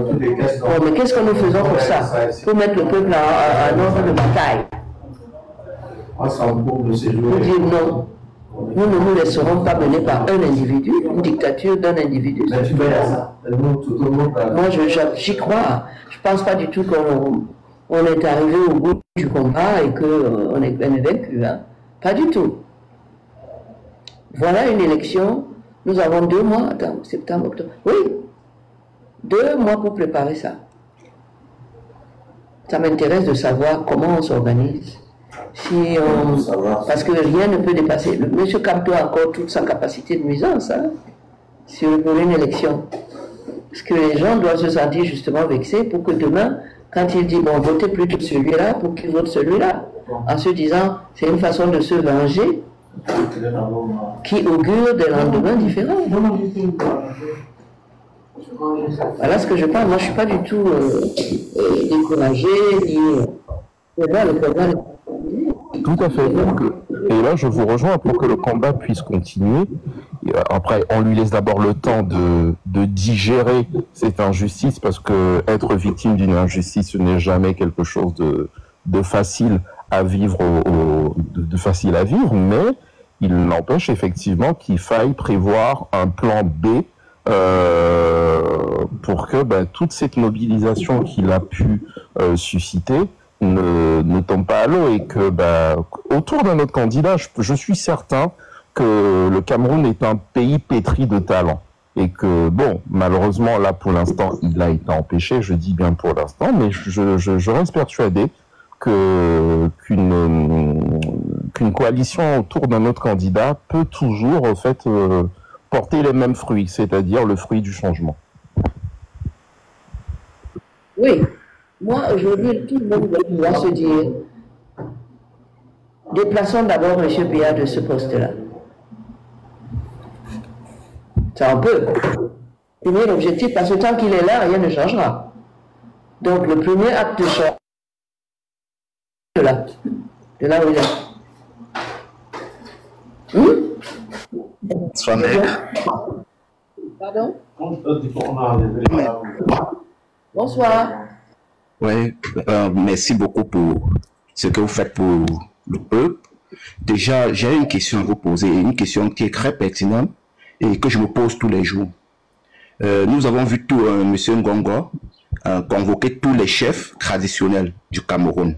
mais qu'est-ce que nous faisons pour ça? Pour mettre le peuple en ordre de bataille. Pour dire non. Nous ne nous laisserons pas mener par un individu, une dictature d'un individu. Moi, j'y crois. Je ne pense pas du tout qu'on est arrivé au bout du combat et qu'on est vaincu. Hein. Pas du tout. Voilà une élection. Nous avons 2 mois, attends, septembre, octobre. Oui, 2 mois pour préparer ça. Ça m'intéresse de savoir comment on s'organise. Parce que rien ne peut dépasser. M. Kamto a encore toute sa capacité de nuisance pour une élection. Parce que les gens doivent se sentir justement vexés pour que demain, quand il dit bon, votez plutôt celui-là, pour qu'il vote celui-là. En se disant, c'est une façon de se venger qui augure des lendemains différents. Voilà ce que je pense. Moi, je ne suis pas du tout découragé, ni... Tout à fait. Et là, je vous rejoins pour que le combat puisse continuer. Après, on lui laisse d'abord le temps de digérer cette injustice, parce que être victime d'une injustice, ce n'est jamais quelque chose de facile à vivre, de facile à vivre, mais il n'empêche effectivement qu'il faille prévoir un plan B pour que toute cette mobilisation qu'il a pu susciter ne tombe pas à l'eau, et que autour d'un autre candidat, je suis certain que le Cameroun est un pays pétri de talent, et que bon, malheureusement là pour l'instant il a été empêché, je dis bien pour l'instant, mais je reste persuadé qu'une coalition autour d'un autre candidat peut toujours en fait porter les mêmes fruits, c'est-à-dire le fruit du changement. Oui. Moi, aujourd'hui, tout le monde doit se dire déplaçons d'abord M. Biya de ce poste-là. Ça on peut. Premier objectif, parce que tant qu'il est là, rien ne changera. Donc le premier acte de changement, de là où il est. Soit maigre. Pardon? Bonsoir. Oui, merci beaucoup pour ce que vous faites pour le peuple. Déjà, j'ai une question à vous poser, une question qui est très pertinente et que je me pose tous les jours. Nous avons vu M. Ngongo convoquer tous les chefs traditionnels du Cameroun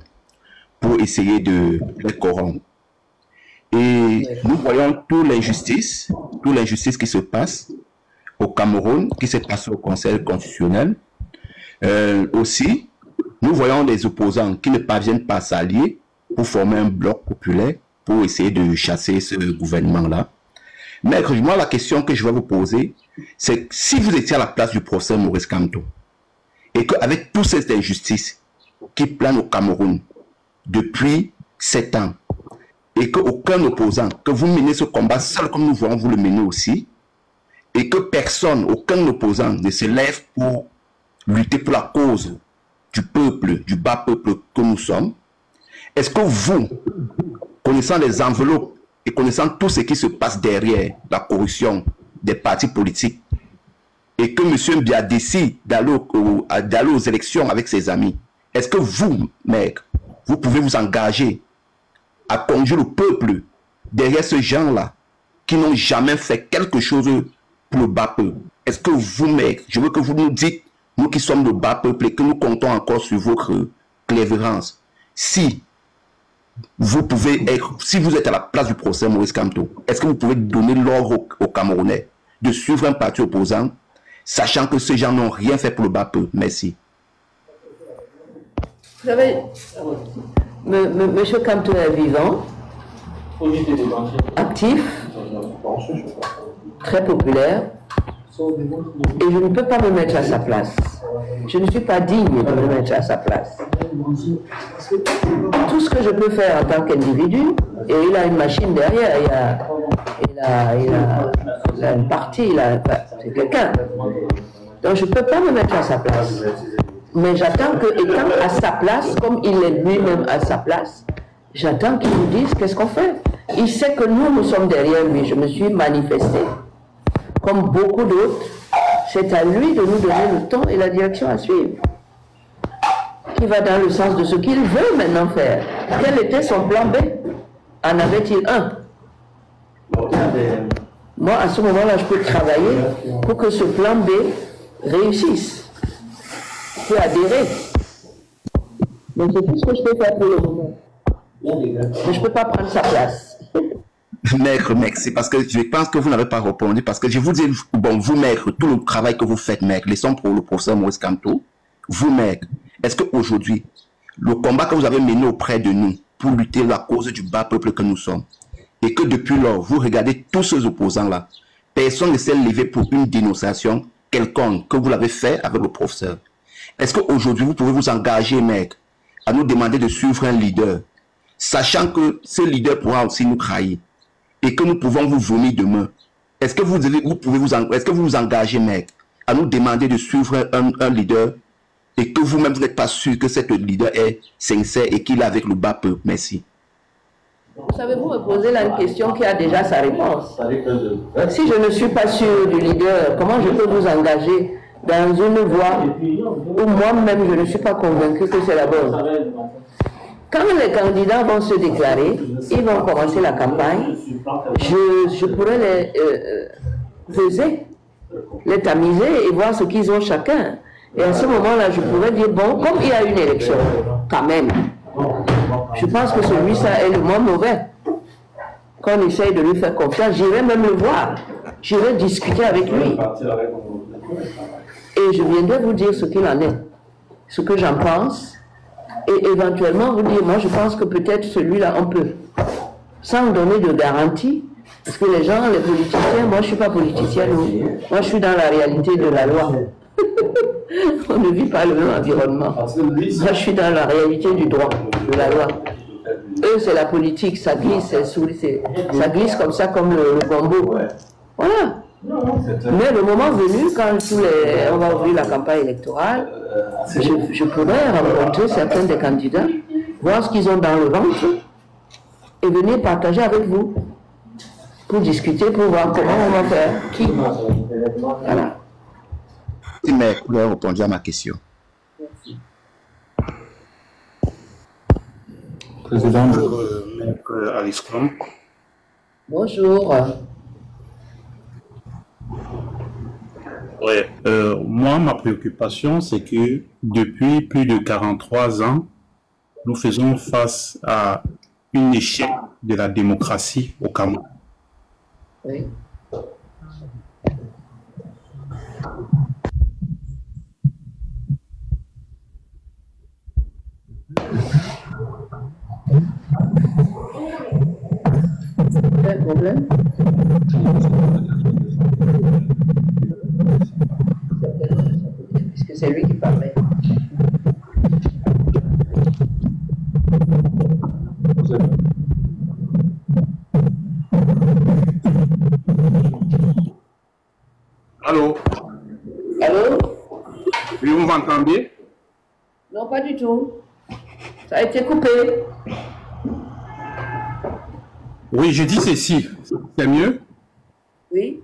pour essayer de les corrompre. Et nous voyons toute l'injustice qui se passe au Cameroun, qui s'est passée au Conseil constitutionnel. Aussi, nous voyons des opposants qui ne parviennent pas à s'allier pour former un bloc populaire pour essayer de chasser ce gouvernement-là. Mais moi, la question que je vais vous poser, c'est si vous étiez à la place du professeur Maurice Kamto, et qu'avec toute cette injustice qui plane au Cameroun depuis 7 ans, et qu'aucun opposant, que vous menez ce combat seul comme nous voyons vous le mener aussi, et que personne, aucun opposant ne se lève pour lutter pour la cause du peuple, du bas peuple que nous sommes, est-ce que vous, connaissant les enveloppes et connaissant tout ce qui se passe derrière la corruption des partis politiques, et que M. Biya décide d'aller aux élections avec ses amis, est-ce que vous, mec, vous pouvez vous engager à conduire le peuple derrière ce genre-là, qui n'ont jamais fait quelque chose pour le bas peuple? Est-ce que vous, mec, je veux que vous nous dites, nous qui sommes le bas peuple et que nous comptons encore sur votre clairvoyance, si vous pouvez être, si vous êtes à la place du professeur Maurice Kamto, est-ce que vous pouvez donner l'ordre aux Camerounais de suivre un parti opposant, sachant que ces gens n'ont rien fait pour le bas peuple? Merci. Vous savez, M. Kamto est vivant, actif, très populaire, et je ne peux pas me mettre à sa place. Je ne suis pas digne de me mettre à sa place. Tout ce que je peux faire en tant qu'individu, et il a une machine derrière, il a une partie, c'est quelqu'un. Donc je ne peux pas me mettre à sa place. Mais j'attends que, étant à sa place, comme il est lui-même à sa place, j'attends qu'il nous dise qu'est-ce qu'on fait. Il sait que nous sommes derrière lui. Je me suis manifesté. Comme beaucoup d'autres, c'est à lui de nous donner le temps et la direction à suivre. Qui va dans le sens de ce qu'il veut maintenant faire. Quel était son plan B? En avait-il un? Moi, à ce moment-là, je peux travailler pour que ce plan B réussisse. Je peux adhérer. Mais c'est tout ce que je peux faire pour le moment. Mais je ne peux pas prendre sa place. Maître, c'est parce que je pense que vous n'avez pas répondu, parce que je vous dis, bon, vous, maître, tout le travail que vous faites, maître, laissons pour le professeur Maurice Kamto, vous, maître, est-ce qu'aujourd'hui, le combat que vous avez mené auprès de nous pour lutter la cause du bas peuple que nous sommes, et que depuis lors, vous regardez tous ces opposants-là, personne ne s'est levé pour une dénonciation quelconque que vous l'avez fait avec le professeur. Est-ce qu'aujourd'hui, vous pouvez vous engager, maître, à nous demander de suivre un leader, sachant que ce leader pourra aussi nous trahir, et que nous pouvons vous vomir demain? Est-ce que vous vous engagez, mec, à nous demander de suivre un leader et que vous-même vous n'êtes pas sûr que cet leader est sincère et qu'il est avec le bas peuple? Merci. Vous savez, vous me posez là une question qui a déjà sa réponse. Si je ne suis pas sûr du leader, comment je peux vous engager dans une voie où moi-même je ne suis pas convaincu que c'est la bonne? Quand les candidats vont se déclarer, ils vont commencer la campagne, je pourrais les peser, les tamiser et voir ce qu'ils ont chacun. Et à ce moment-là, je pourrais dire, bon, comme il y a une élection, quand même, je pense que celui-là est le moins mauvais. Qu'on essaye de lui faire confiance, j'irai même le voir, j'irai discuter avec lui. Et je viendrai vous dire ce qu'il en est, ce que j'en pense. Et éventuellement vous dire, moi je pense que peut-être celui-là on peut, sans donner de garantie, parce que les gens, les politiciens, moi je ne suis pas politicien, moi je suis dans la réalité de la loi. On ne vit pas le même environnement. Moi je suis dans la réalité du droit, de la loi. Eux, c'est la politique, ça glisse, ça glisse comme ça, comme le gombo. Voilà. Mais le moment venu, quand on va ouvrir la campagne électorale, je pourrais rencontrer certains des candidats, voir ce qu'ils ont dans le ventre et venir partager avec vous pour discuter, pour voir comment on va faire. Qui? Voilà. Mais vous avez répondu à ma question. Merci. Président. Maître Alice Crom. Bonjour. Ouais, moi, ma préoccupation, c'est que depuis plus de 43 ans, nous faisons face à un échec de la démocratie au Cameroun. Oui. Quel problème? Puisque c'est lui qui parlait. Allô? Allô? Oui, vous m'entendez? Non, pas du tout. Ça a été coupé. Oui, je dis ceci. C'est mieux? Oui.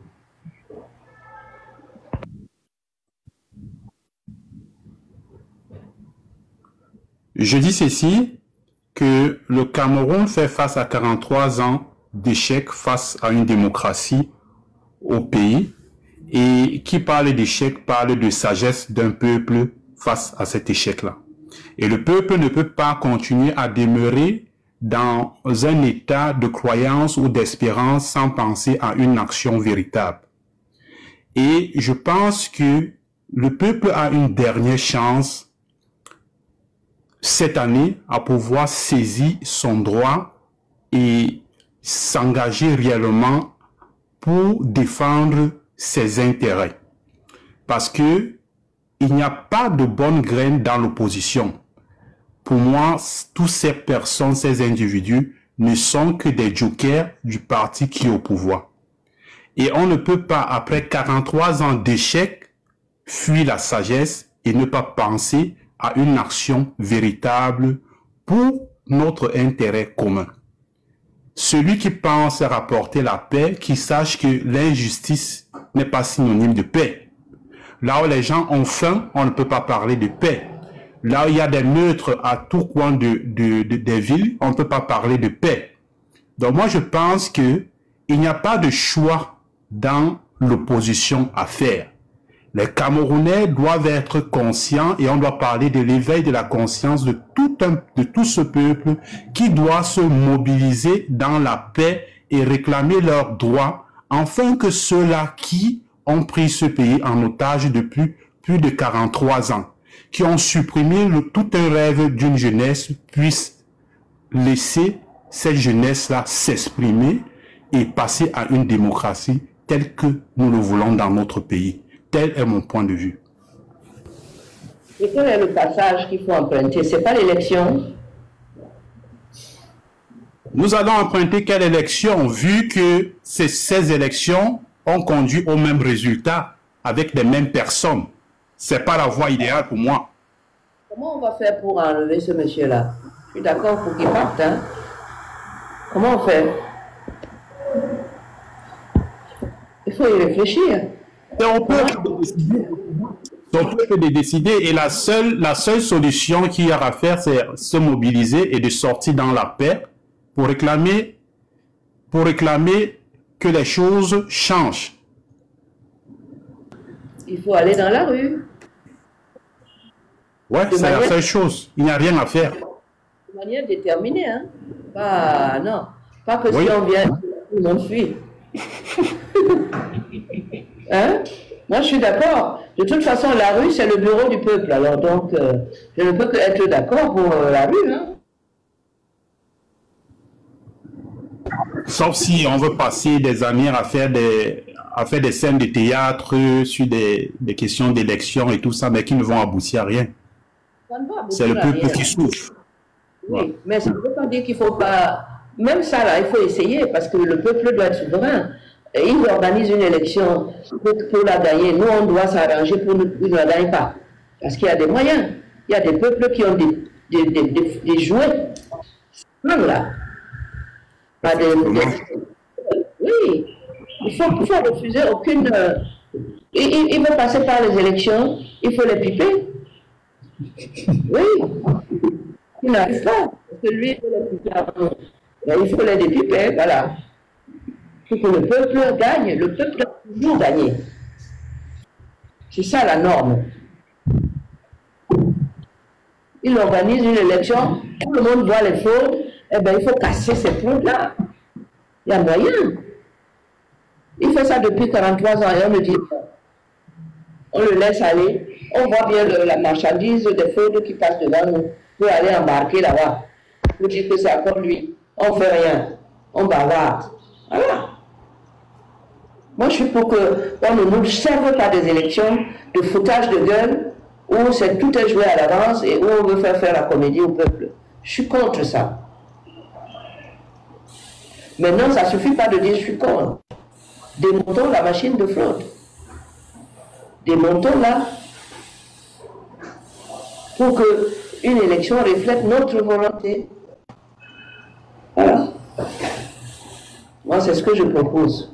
Je dis ceci, que le Cameroun fait face à 43 ans d'échec face à une démocratie au pays, et qui parle d'échec parle de sagesse d'un peuple face à cet échec-là. Et le peuple ne peut pas continuer à demeurer dans un état de croyance ou d'espérance sans penser à une action véritable. Et je pense que le peuple a une dernière chance cette année à pouvoir saisir son droit et s'engager réellement pour défendre ses intérêts. Parce que il n'y a pas de bonne graine dans l'opposition. Pour moi, toutes ces personnes, ces individus ne sont que des jokers du parti qui est au pouvoir. Et on ne peut pas, après 43 ans d'échec, fuir la sagesse et ne pas penser à une action véritable pour notre intérêt commun. Celui qui pense à rapporter la paix, qui sache que l'injustice n'est pas synonyme de paix. Là où les gens ont faim, on ne peut pas parler de paix. Là où il y a des meurtres à tout coin des villes, on ne peut pas parler de paix. Donc moi je pense que il n'y a pas de choix dans l'opposition à faire. Les Camerounais doivent être conscients et on doit parler de l'éveil de la conscience de tout ce peuple qui doit se mobiliser dans la paix et réclamer leurs droits, afin que ceux-là qui ont pris ce pays en otage depuis plus de 43 ans, qui ont supprimé tout un rêve d'une jeunesse, puissent laisser cette jeunesse-là s'exprimer et passer à une démocratie telle que nous le voulons dans notre pays. Tel est mon point de vue. Et quel est le passage qu'il faut emprunter? Ce n'est pas l'élection. Nous allons emprunter quelle élection, vu que ces élections ont conduit au même résultat, avec les mêmes personnes. Ce n'est pas la voie idéale pour moi. Comment on va faire pour enlever ce monsieur-là? Je suis d'accord pour qu'il parte, hein? Comment on fait? Il faut y réfléchir. On peut décider et la seule solution qu'il y a à faire, c'est se mobiliser et de sortir dans la paix pour réclamer que les choses changent. Il faut aller dans la rue. Ouais, c'est la seule chose. Il n'y a rien à faire. De manière déterminée, hein? Pas, non. Pas que si on vient, tout le monde suit. Hein? Moi, je suis d'accord. De toute façon, la rue, c'est le bureau du peuple. Alors, donc, je ne peux qu'être d'accord pour la rue. Hein? Sauf si on veut passer des années à faire des scènes de théâtre sur des questions d'élection et tout ça, mais qui ne vont aboutir à rien. C'est le peuple qui souffre. Oui, mais ça ne veut pas dire qu'il ne faut pas... Même ça, là, il faut essayer, parce que le peuple doit être souverain. Et il organise une élection pour la gagner. Nous, on doit s'arranger pour ne la gagner pas. Parce qu'il y a des moyens. Il y a des peuples qui ont des jouets. Même là. Oui. Il faut refuser aucune... Il veut passer par les élections, il faut les piper. Oui. Il n'arrive pas. Parce que lui, il faut les piper avant. Il faut les dépiper, voilà. Pour que le peuple gagne. Le peuple doit toujours gagner. C'est ça la norme. Il organise une élection, tout le monde voit les fraudes, eh bien, il faut casser ces fraudes-là. Il y a moyen. Il fait ça depuis 43 ans et on me dit, on le laisse aller. On voit bien la marchandise des fraudes qui passent devant nous pour aller embarquer là-bas. Pour dire que c'est encore lui. On ne fait rien. On bavarde. Voilà. Moi, je suis pour qu'on ne nous serve pas des élections de foutage de gueule où tout est joué à l'avance et où on veut faire la comédie au peuple. Je suis contre ça. Maintenant, ça ne suffit pas de dire je suis contre. Démontons la machine de fraude. Démontons-la pour qu'une élection reflète notre volonté. Voilà. Moi, c'est ce que je propose.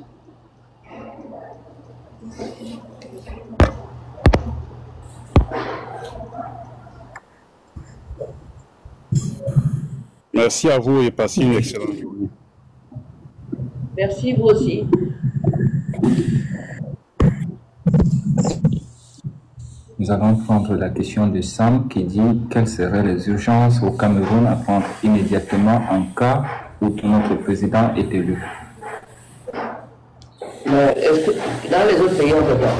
Merci à vous et passez une excellente journée. Merci, vous aussi. Nous allons prendre la question de Sam qui dit quelles seraient les urgences au Cameroun à prendre immédiatement en cas où notre président est élu. Mais est-ce que dans les autres pays, on ne peut pas?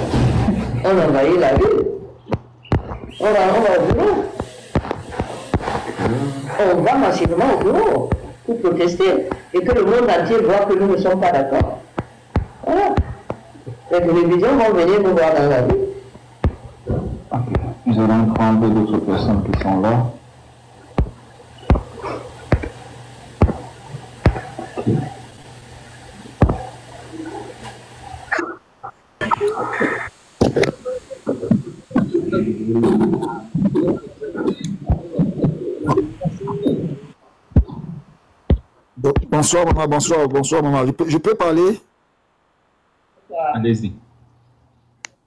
On envahit la ville. On va au bureau. On va massivement au bureau pour protester et que le monde entier voit que nous ne sommes pas d'accord. Voilà. Les télévisions vont venir nous voir dans la ville. Okay. Nous allons prendre d'autres personnes qui sont là. Bonsoir maman, bonsoir maman. Je peux parler? Allez-y.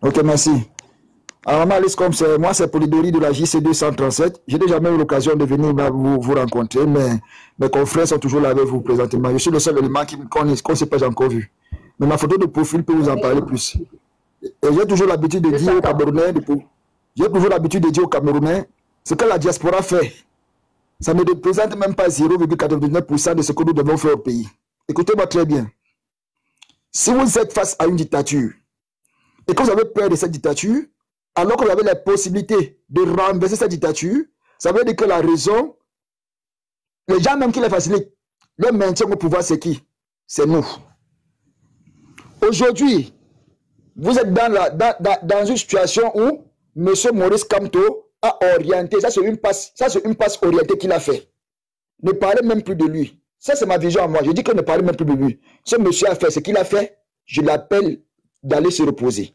Ok, merci. Alors maman Alice, comme c'est moi, c'est Polidori de la JC 237. J'ai déjà eu l'occasion de venir vous rencontrer, mais mes confrères sont toujours là avec vous présentement. Je suis le seul élément qu'on ne s'est pas encore vu. Mais ma photo de profil peut vous en parler plus. Et j'ai toujours l'habitude de dire aux Camerounais, ce que la diaspora fait, ça ne représente même pas 0,99% de ce que nous devons faire au pays. Écoutez-moi très bien. Si vous êtes face à une dictature et que vous avez peur de cette dictature, alors que vous avez la possibilité de renverser cette dictature, ça veut dire que la raison, les gens même qui les facilitent, le maintien au pouvoir, c'est qui? C'est nous. Aujourd'hui, vous êtes dans une situation où M. Maurice Kamto a orienté, ça c'est une passe orientée qu'il a fait. Ne parlez même plus de lui. Ça c'est ma vision à moi. Je dis que ne parlez même plus de lui. Ce monsieur a fait ce qu'il a fait, je l'appelle d'aller se reposer.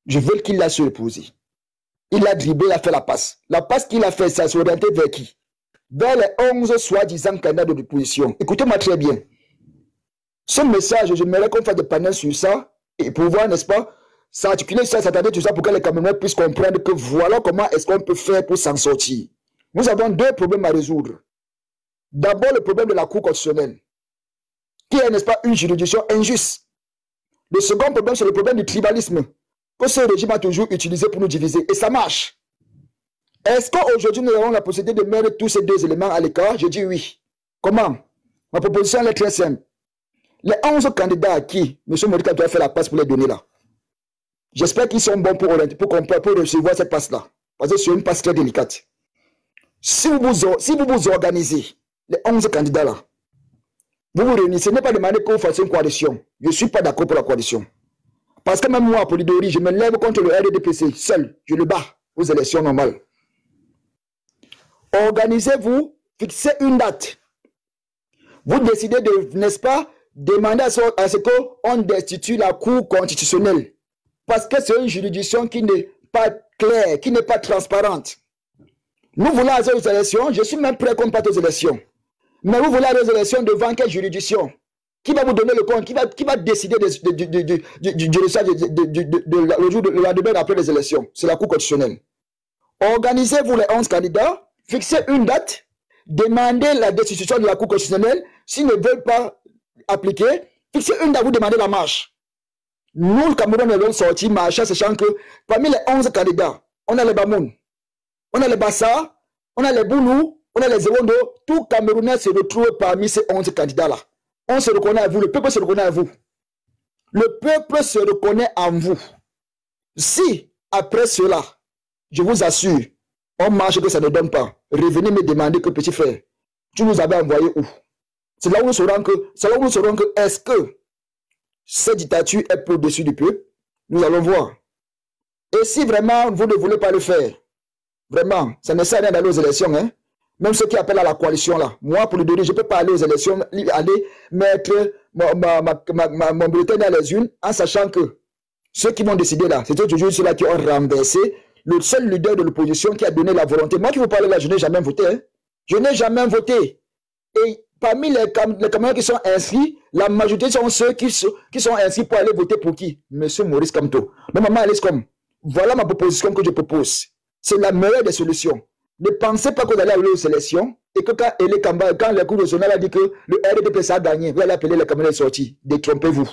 Je veux qu'il aille se reposer. Il a dribblé, il a fait la passe. La passe qu'il a fait, ça s'est orienté vers qui? Vers les 11 soi-disant candidats de l'opposition. Écoutez-moi très bien. Ce message, j'aimerais qu'on fasse des panels sur ça et pouvoir, n'est-ce pas, s'articuler ça, s'attarder tout ça pour que les Camerounais puissent comprendre que voilà comment est-ce qu'on peut faire pour s'en sortir. Nous avons deux problèmes à résoudre. D'abord, le problème de la Cour constitutionnelle, qui est, n'est-ce pas, une juridiction injuste. Le second problème, c'est le problème du tribalisme, que ce régime a toujours utilisé pour nous diviser. Et ça marche. Est-ce qu'aujourd'hui, nous avons la possibilité de mettre tous ces deux éléments à l'écart? Je dis oui. Comment? Ma proposition elle est très simple. Les 11 candidats à qui M. Morika doit faire la passe pour les donner là, j'espère qu'ils sont bons pour recevoir cette passe-là. Parce que c'est une passe très délicate. Si vous vous organisez, les 11 candidats là, vous vous réunissez, ce n'est pas demander que vous fassiez une coalition. Je ne suis pas d'accord pour la coalition. Parce que même moi, Polidori, je me lève contre le RDPC seul. Je le bats aux élections normales. Organisez-vous, fixez une date. Vous décidez de, n'est-ce pas, demander à ce qu'on destitue la Cour constitutionnelle. Parce que c'est une juridiction qui n'est pas claire, qui n'est pas transparente. Nous voulons aller aux élections, je suis même prêt qu'on parte aux élections. Mais vous voulez aller aux élections devant quelle juridiction? Qui va vous donner le compte? Qui va décider du jour de la demain après les élections? C'est la Cour constitutionnelle. Organisez-vous les 11 candidats, fixez une date, demandez la destitution de la Cour constitutionnelle. S'ils ne veulent pas appliquer, fixez une date, vous demandez la marche. Nous, le Cameroun, nous avons sorti marche, sachant que parmi les 11 candidats, on a les Bamoun, on a les Bassa, on a les Boulou, on a les Zéwondo. Tout Camerounais se retrouve parmi ces 11 candidats-là. On se reconnaît à vous, le peuple se reconnaît à vous. Le peuple se reconnaît en vous. Si, après cela, je vous assure, on marche que ça ne donne pas, revenez me demander que petit frère, tu nous avais envoyé où? C'est là où nous saurons que est-ce que cette dictature est peu au-dessus du peuple? Nous allons voir. Et si vraiment vous ne voulez pas le faire, vraiment, ça ne sert à rien d'aller aux élections, hein? Même ceux qui appellent à la coalition là. Moi, pour le donner, je ne peux pas aller aux élections, aller mettre mon bulletin dans les urnes en sachant que ceux qui vont décider là, c'était toujours ceux-là qui ont renversé le seul leader de l'opposition qui a donné la volonté. Moi qui vous parle là, je n'ai jamais voté. Hein? Je n'ai jamais voté. Et parmi les Camerounais qui sont inscrits, la majorité sont ceux qui sont inscrits pour aller voter pour qui? Monsieur Maurice Kamto. Mais maman Alice comme, voilà ma proposition que je propose. C'est la meilleure des solutions. Ne pensez pas que vous allez aller aux élections et que quand le cours national a dit que le RDPC a gagné, vous allez appeler les Camerounais sortis. Détrompez-vous.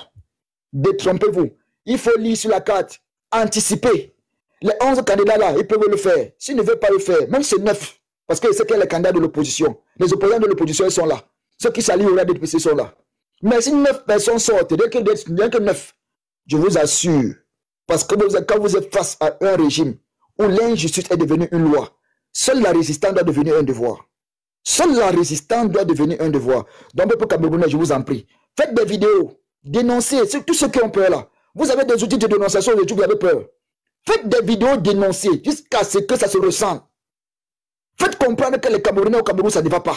Détrompez-vous. Il faut lire sur la carte, anticiper. Les 11 candidats là, ils peuvent le faire. S'ils ne veulent pas le faire, même c'est 9, parce que c'est que les candidats de l'opposition. Les opposants de l'opposition, ils sont là. Ceux qui s'allient au RDPC sont là. Mais si 9 personnes sortent, rien que 9, je vous assure, parce que quand vous êtes face à un régime où l'injustice est devenue une loi, seule la résistance doit devenir un devoir. Seule la résistance doit devenir un devoir. Donc, peuple camerounais, je vous en prie, faites des vidéos, dénoncez, tous ceux qui ont peur là. Vous avez des outils de dénonciation, vous avez peur. Faites des vidéos, dénoncez, jusqu'à ce que ça se ressente. Faites comprendre que les Camerounais au Cameroun, ça ne va pas.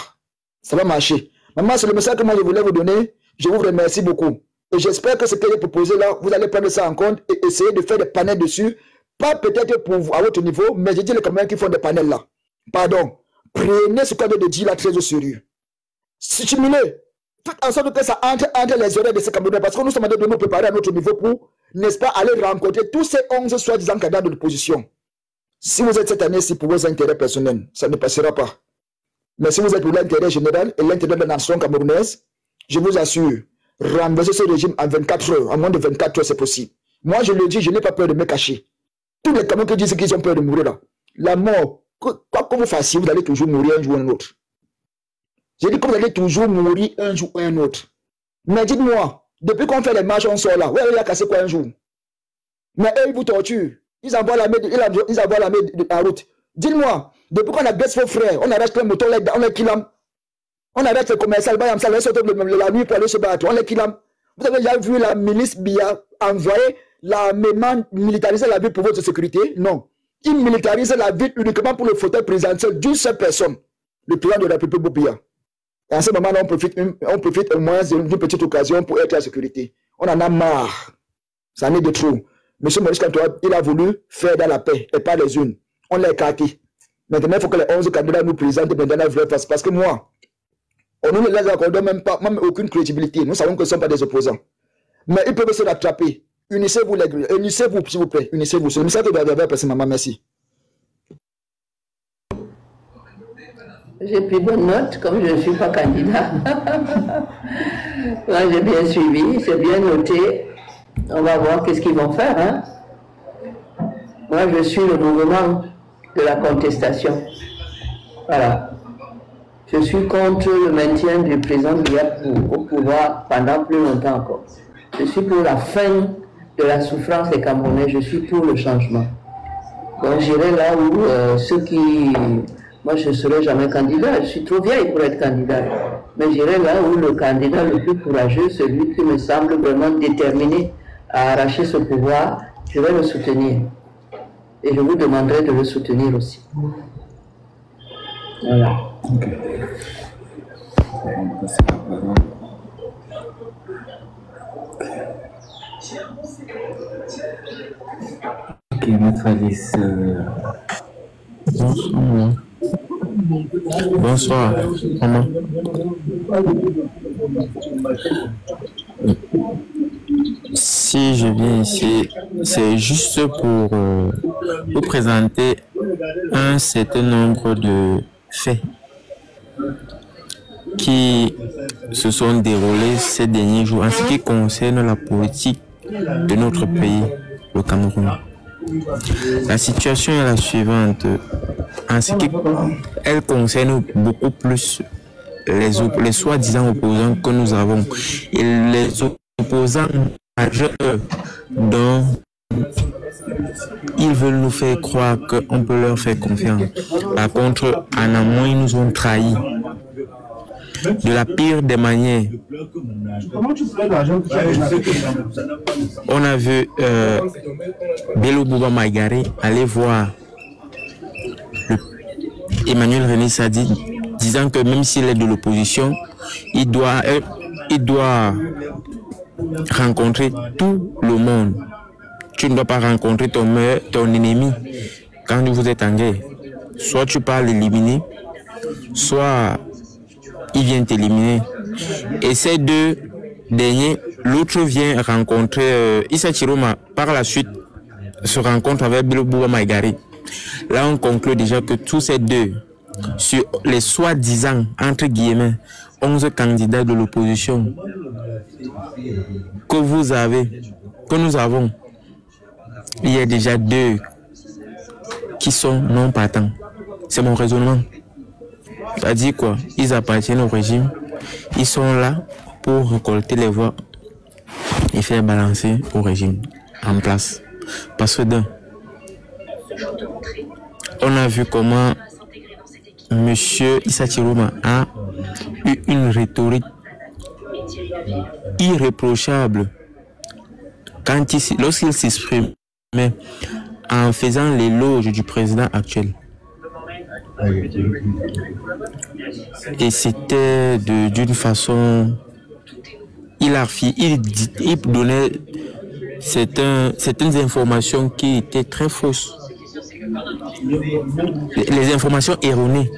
Ça va marcher. Maman, c'est le message que moi je voulais vous donner. Je vous remercie beaucoup. Et j'espère que ce que j'ai proposé là, vous allez prendre ça en compte et essayer de faire des panels dessus. Pas peut-être pour vous, à votre niveau, mais je dis les Camerounais qui font des panels là. Pardon. Prenez ce qu'on vient de dire là très au sérieux. Stimulez. Faites en sorte que ça entre les oreilles de ces Camerounais. Parce que nous sommes en train de nous préparer à notre niveau pour, n'est-ce pas, aller rencontrer tous ces 11 soi-disant candidats de l'opposition. Si vous êtes cette année-ci pour vos intérêts personnels, ça ne passera pas. Mais si vous êtes pour l'intérêt général et l'intérêt de la nation camerounaise, je vous assure, renverser ce régime en 24 heures, en moins de 24 heures, c'est possible. Moi, je le dis, je n'ai pas peur de me cacher. Tous les Camerounais qui disent qu'ils ont peur de mourir là, la mort, quoi que vous fassiez, vous allez toujours mourir un jour ou un autre. J'ai dit que vous allez toujours mourir un jour ou un autre. Mais dites-moi, depuis qu'on fait les marches, on sort là, ouais, il a cassé quoi un jour? Mais eux, ils vous torturent. Ils envoient l'armée en route. Dites-moi, depuis qu'on agresse vos frères, on arrête les motos, on les killam. On arrête les commerçants, les sortent la nuit pour aller se battre, on les killam. Vous avez déjà vu la milice BIA envoyer l'armée militariser la ville pour votre sécurité? Non. Ils militarisent la ville uniquement pour le fauteuil présidentiel d'une seule personne, le président de la République Bobia. Et en ce moment-là, on profite au moins d'une petite occasion pour être en sécurité. On en a marre. Ça en est de trop. Monsieur Maurice Kamto, il a voulu faire dans la paix et pas les unes. On l'a écarté. Maintenant, il faut que les 11 candidats nous présentent maintenant la vraie face. Parce que moi, on ne les accorde même aucune crédibilité. Nous savons que ce ne sont pas des opposants. Mais ils peuvent se rattraper. Unissez-vous, les gars. Unissez-vous, s'il vous plaît. Unissez-vous. C'est le message que vous avez passé, maman. Merci. J'ai pris bonne note, comme je ne suis pas candidat. Moi, j'ai bien suivi, j'ai bien noté. On va voir qu'est-ce qu'ils vont faire. Hein? Moi, je suis le mouvement de la contestation. Voilà. Je suis contre le maintien du président Biya au pouvoir pendant plus longtemps encore. Je suis pour la fin de la souffrance des Camerounais. Je suis pour le changement. Donc, j'irai là où ceux qui... Moi, je ne serai jamais candidat. Je suis trop vieille pour être candidat. Mais j'irai là où le candidat le plus courageux, celui qui me semble vraiment déterminé à arracher ce pouvoir, je vais le soutenir. Et je vous demanderai de le soutenir aussi. Voilà. Ok. On va passer la parole. Ok, Maître Alice. Bonsoir. Bonsoir. Maman. Si je viens ici, c'est juste pour vous présenter un certain nombre de faits qui se sont déroulés ces derniers jours en ce qui concerne la politique de notre pays, le Cameroun. La situation est la suivante. En ce qui elle concerne beaucoup plus les soi-disant opposants que nous avons et les opposants majeurs dont ils veulent nous faire croire qu'on peut leur faire confiance. Par contre, en amont, ils nous ont trahis de la pire des manières. On a vu Bello Bouba Maïgari aller voir Emmanuel René Sadi disant que même s'il est de l'opposition, il doit rencontrer tout le monde. Tu ne dois pas rencontrer ton ennemi quand vous êtes en guerre. Soit tu pars l'éliminer, soit il vient t'éliminer. Et ces deux derniers, l'autre vient rencontrer Issa Chiroma. Par la suite, se rencontre avec Bello Bouba Maïgari. Là, on conclut déjà que tous ces deux, sur les soi-disant, entre guillemets, 11 candidats de l'opposition que nous avons, il y a déjà deux qui sont non partants. C'est mon raisonnement. Ça dit quoi? Ils appartiennent au régime. Ils sont là pour récolter les voix et faire balancer au régime en place. Parce que on a vu comment M. Issa Chiroma a eu une rhétorique irréprochable lorsqu'il s'exprime en faisant l'éloge du président actuel. Et c'était d'une façon il donnait certaines informations qui étaient très fausses. Les informations erronées.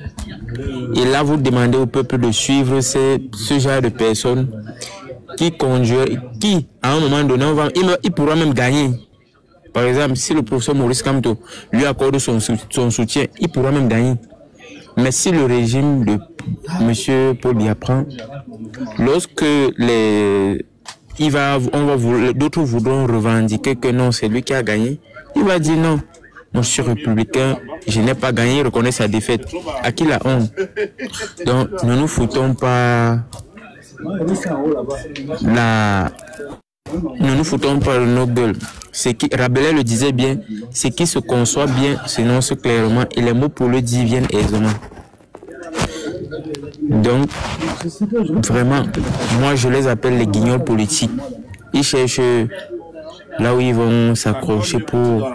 Et là, vous demandez au peuple de suivre ce genre de personnes qui à un moment donné, il pourra même gagner. Par exemple, si le professeur Maurice Kamto lui accorde son soutien, il pourra même gagner. Mais si le régime de M. Paul Biya prend, lorsque d'autres voudront revendiquer que non, c'est lui qui a gagné, il va dire non. Moi, je suis républicain, je n'ai pas gagné, il reconnaît sa défaite. À qui la honte? Donc, ne nous foutons pas de nos gueules. Rabelais le disait bien, ce qui se conçoit bien s'énonce clairement et les mots pour le dire viennent aisément. Donc, vraiment, moi je les appelle les guignols politiques. Ils cherchent là où ils vont s'accrocher pour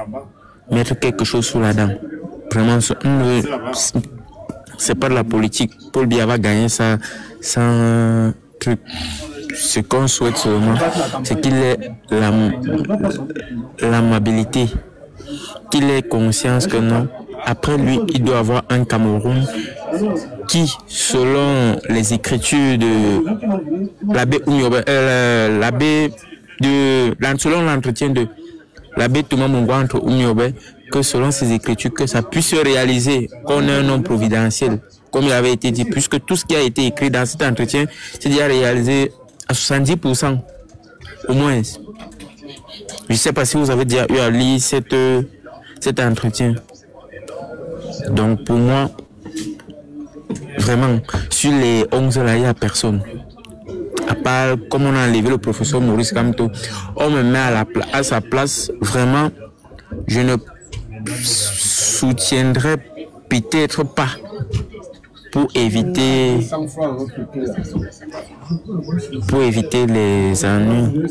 mettre quelque chose sous la dent. Vraiment, c'est pas de la politique. Paul Biya va gagner ça sans truc. Ce qu'on souhaite seulement, c'est qu'il ait l'amabilité, qu'il ait conscience que non. Après lui, il doit avoir un Cameroun qui, selon les écritures de l'abbé selon l'entretien de l'abbé Thomas Mungwa entre Oumiobe, que selon ses écritures, que ça puisse se réaliser, qu'on ait un homme providentiel, comme il avait été dit, puisque tout ce qui a été écrit dans cet entretien, c'est déjà réalisé à 70%, au moins. Je ne sais pas si vous avez déjà eu à lire cet entretien. Donc pour moi, vraiment, sur les 11 là, il n'y a personne. À part, comme on a enlevé le professeur Maurice Kamto, on me met à sa place. Vraiment, je ne soutiendrai peut-être pas pour éviter les ennuis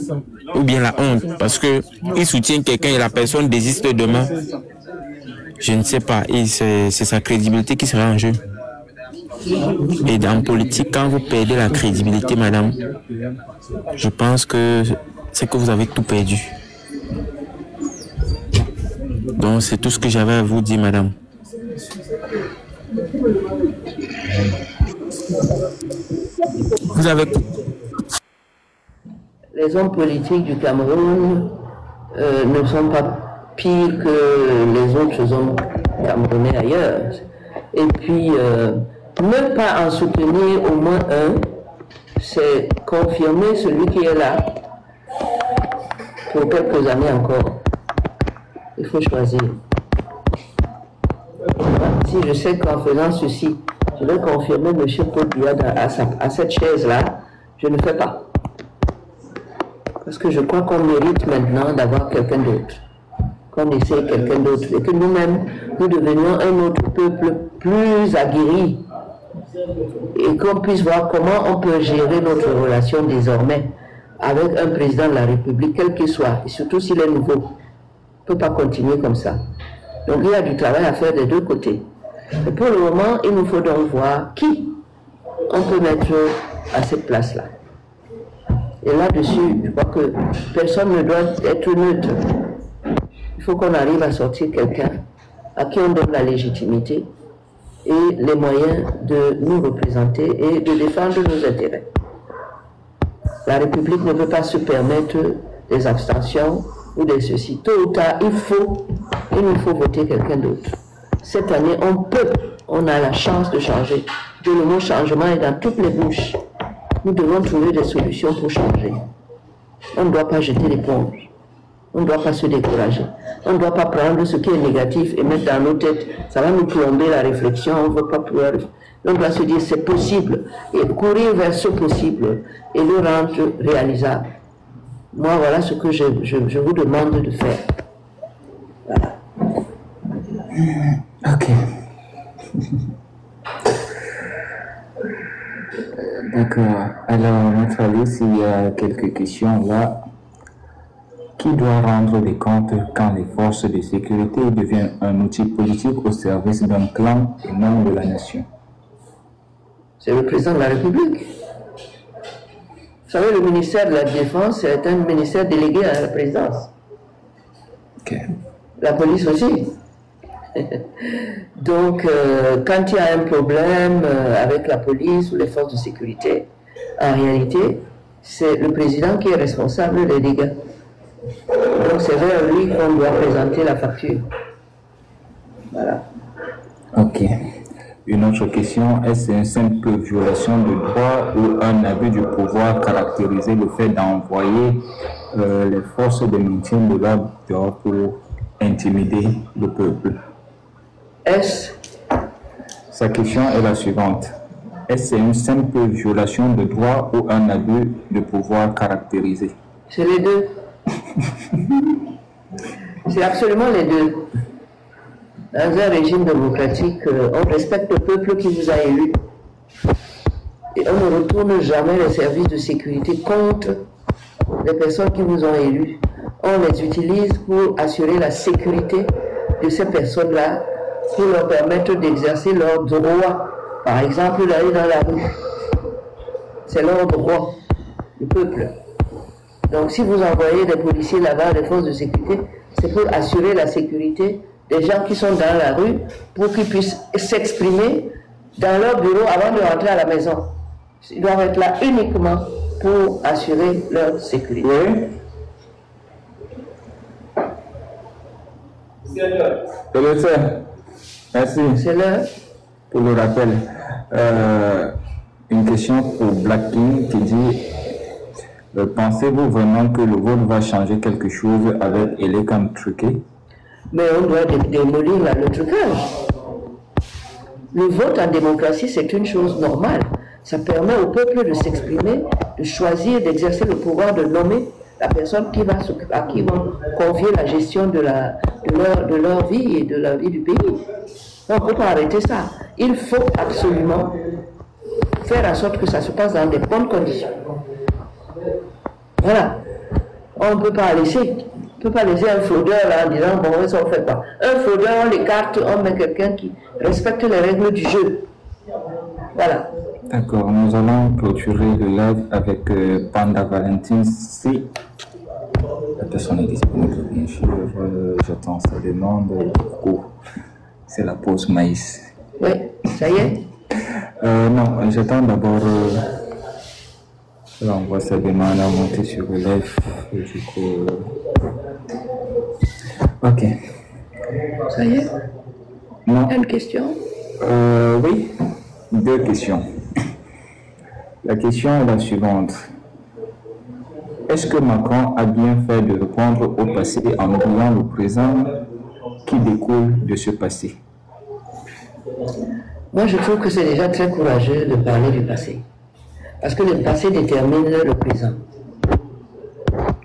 ou bien la honte, parce que il soutient quelqu'un et la personne désiste demain. Je ne sais pas, et c'est sa crédibilité qui sera en jeu. Et dans la politique, quand vous perdez la crédibilité, madame, je pense que c'est que vous avez tout perdu. Donc, c'est tout ce que j'avais à vous dire, madame. Vous avez... Les hommes politiques du Cameroun ne sont pas pires que les autres hommes camerounais ailleurs. Et puis, ne pas en soutenir au moins un, c'est confirmer celui qui est là pour quelques années encore. Il faut choisir. Si je sais qu'en faisant ceci, je vais confirmer M. Paul Biya à cette chaise-là, je ne fais pas. Parce que je crois qu'on mérite maintenant d'avoir quelqu'un d'autre. Qu'on essaie quelqu'un d'autre. Et que nous-mêmes, nous devenions un autre peuple plus aguerri. Et qu'on puisse voir comment on peut gérer notre relation désormais avec un président de la République, quel qu'il soit, et surtout s'il est nouveau. On ne peut pas continuer comme ça. Donc il y a du travail à faire des deux côtés. Et pour le moment, il nous faut donc voir qui on peut mettre à cette place-là. Et là-dessus, je crois que personne ne doit être neutre. Il faut qu'on arrive à sortir quelqu'un à qui on donne la légitimité et les moyens de nous représenter et de défendre nos intérêts. La République ne peut pas se permettre des abstentions ou des ceci. Tôt ou tard, il nous faut voter quelqu'un d'autre. Cette année, on a la chance de changer. Et le mot changement est dans toutes les bouches. Nous devons trouver des solutions pour changer. On ne doit pas jeter l'éponge. On ne doit pas se décourager. On ne doit pas prendre ce qui est négatif et mettre dans nos têtes. Ça va nous plomber la réflexion. On ne veut pas pouvoir. On doit se dire c'est possible et courir vers ce possible et le rendre réalisable. Moi, voilà ce que je vous demande de faire. Voilà. Ok. D'accord. Alors, notre Alice, il y a quelques questions là. Qui doit rendre des comptes quand les forces de sécurité deviennent un outil politique au service d'un clan et non de la nation? C'est le président de la République. Vous savez, le ministère de la Défense est un ministère délégué à la présidence. Okay. La police aussi. Donc, quand il y a un problème avec la police ou les forces de sécurité, en réalité, c'est le président qui est responsable des dégâts. Donc, c'est vers lui qu'on doit présenter la facture. Voilà. Ok. Une autre question, est-ce une simple violation de droit ou un abus du pouvoir caractérisé le fait d'envoyer les forces de maintien de l'ordre pour intimider le peuple? Sa question est la suivante. Est-ce une simple violation de droit ou un abus de pouvoir caractérisé? C'est les deux. C'est absolument les deux. Dans un régime démocratique, on respecte le peuple qui vous a élu. Et on ne retourne jamais les services de sécurité contre les personnes qui vous ont élus. On les utilise pour assurer la sécurité de ces personnes-là, pour leur permettre d'exercer leur droit. Par exemple, d'aller dans la rue. C'est leur droit du peuple. Donc si vous envoyez des policiers là-bas, des forces de sécurité, c'est pour assurer la sécurité des gens qui sont dans la rue, pour qu'ils puissent s'exprimer dans leur bureau avant de rentrer à la maison. Ils doivent être là uniquement pour assurer leur sécurité. Oui. C'est le fait. Merci. C'est l'heure. Pour le rappel. Une question pour Black King qui dit pensez-vous vraiment que le vote va changer quelque chose avec Elekam truqué? Mais on doit démolir le trucage. Le vote en démocratie, c'est une chose normale. Ça permet au peuple de s'exprimer, de choisir, d'exercer le pouvoir de nommer la personne qui va à qui vont confier la gestion de leur vie et de la vie du pays. On ne peut pas arrêter ça. Il faut absolument faire en sorte que ça se passe dans des bonnes conditions. Voilà. On ne peut pas laisser un fraudeur là en disant bon, ça on ne fait pas. Un fraudeur, on l'écarte, on met quelqu'un qui respecte les règles du jeu. Voilà. D'accord, nous allons clôturer le live avec Panda Valentine si la personne est disponible, bien sûr. J'attends sa demande. Du coup, c'est la pause maïs. Oui, ça y est. Non, j'attends d'abord. On voit sa demande à monter sur le live. Et du coup. Ok. Ça y est. Non. Une question? Oui, deux questions. La question est la suivante. Est-ce que Macron a bien fait de répondre au passé en oubliant le présent qui découle de ce passé? Moi, je trouve que c'est déjà très courageux de parler du passé. Parce que le passé détermine le présent.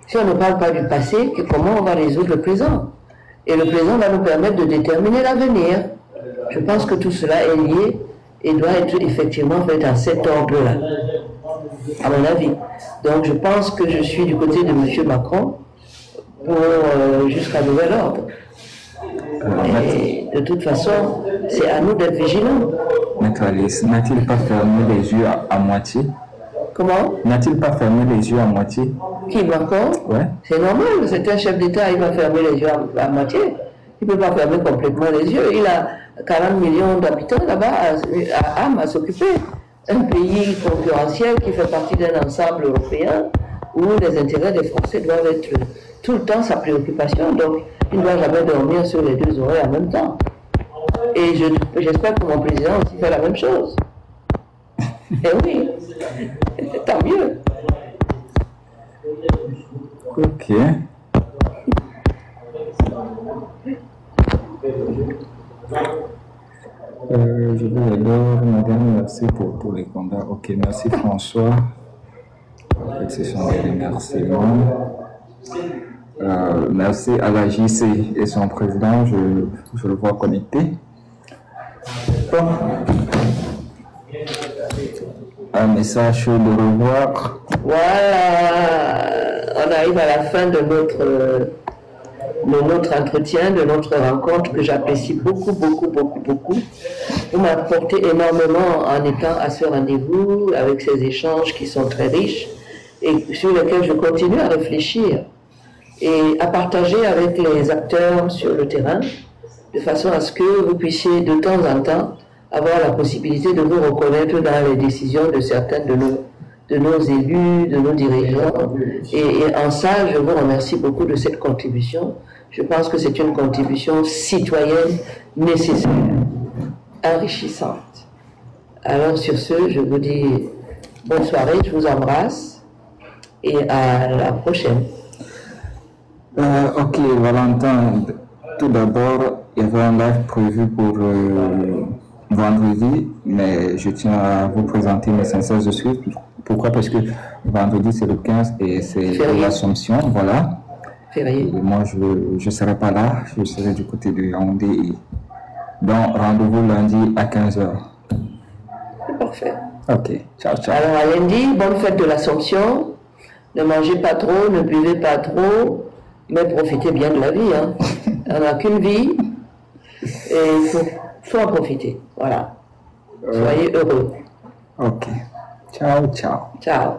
Si on ne parle pas du passé, comment on va résoudre le présent? Et le présent va nous permettre de déterminer l'avenir. Je pense que tout cela est lié et doit être effectivement fait à cet ordre-là, à mon avis. Donc je pense que je suis du côté de M. Macron pour jusqu'à nouvel ordre. Et de toute façon, c'est à nous d'être vigilants. Maître Alice, n'a-t-il pas fermé les yeux à moitié? Comment? N'a-t-il pas fermé les yeux à moitié? Qui, Macron? Ouais. C'est normal, c'est un chef d'État, il va fermer les yeux à moitié. Il ne peut pas fermer complètement les yeux. Il a 40 millions d'habitants là-bas à s'occuper. Un pays concurrentiel qui fait partie d'un ensemble européen où les intérêts des Français doivent être tout le temps sa préoccupation. Donc, il ne doit jamais dormir sur les deux oreilles en même temps. Et j'espère que mon président aussi fait la même chose. Et oui, tant mieux. Ok. Je vous adore, madame, merci pour les combats. Ok, merci François. En fait, ce sont des remerciements. Merci à la JC et son président, je le vois connecté. Bon. Un message de revoir. Voilà, on arrive à la fin de notre entretien, de notre rencontre que j'apprécie beaucoup. Vous m'apportez énormément en étant à ce rendez-vous avec ces échanges qui sont très riches et sur lesquels je continue à réfléchir et à partager avec les acteurs sur le terrain de façon à ce que vous puissiez de temps en temps avoir la possibilité de vous reconnaître dans les décisions de certains de nos élus, de nos dirigeants. Et en ça, je vous remercie beaucoup de cette contribution. Je pense que c'est une contribution citoyenne nécessaire, enrichissante. Alors sur ce, je vous dis bonne soirée, je vous embrasse et à la prochaine. Ok, Valentin, tout d'abord, il y avait un live prévu pour vendredi, mais je tiens à vous présenter mes sincères excuses. Pourquoi? Parce que vendredi c'est le 15 et c'est l'Assomption, voilà. Férié. Et moi je ne serai pas là, je serai du côté de Yaoundé. Donc rendez-vous lundi à 15h. C'est parfait. Ok, ciao. Alors à lundi, bonne fête de l'Assomption. Ne mangez pas trop, ne buvez pas trop, mais profitez bien de la vie. Hein. On n'a qu'une vie et il faut en profiter. Voilà. Soyez heureux. Ok. Ciao. Ciao.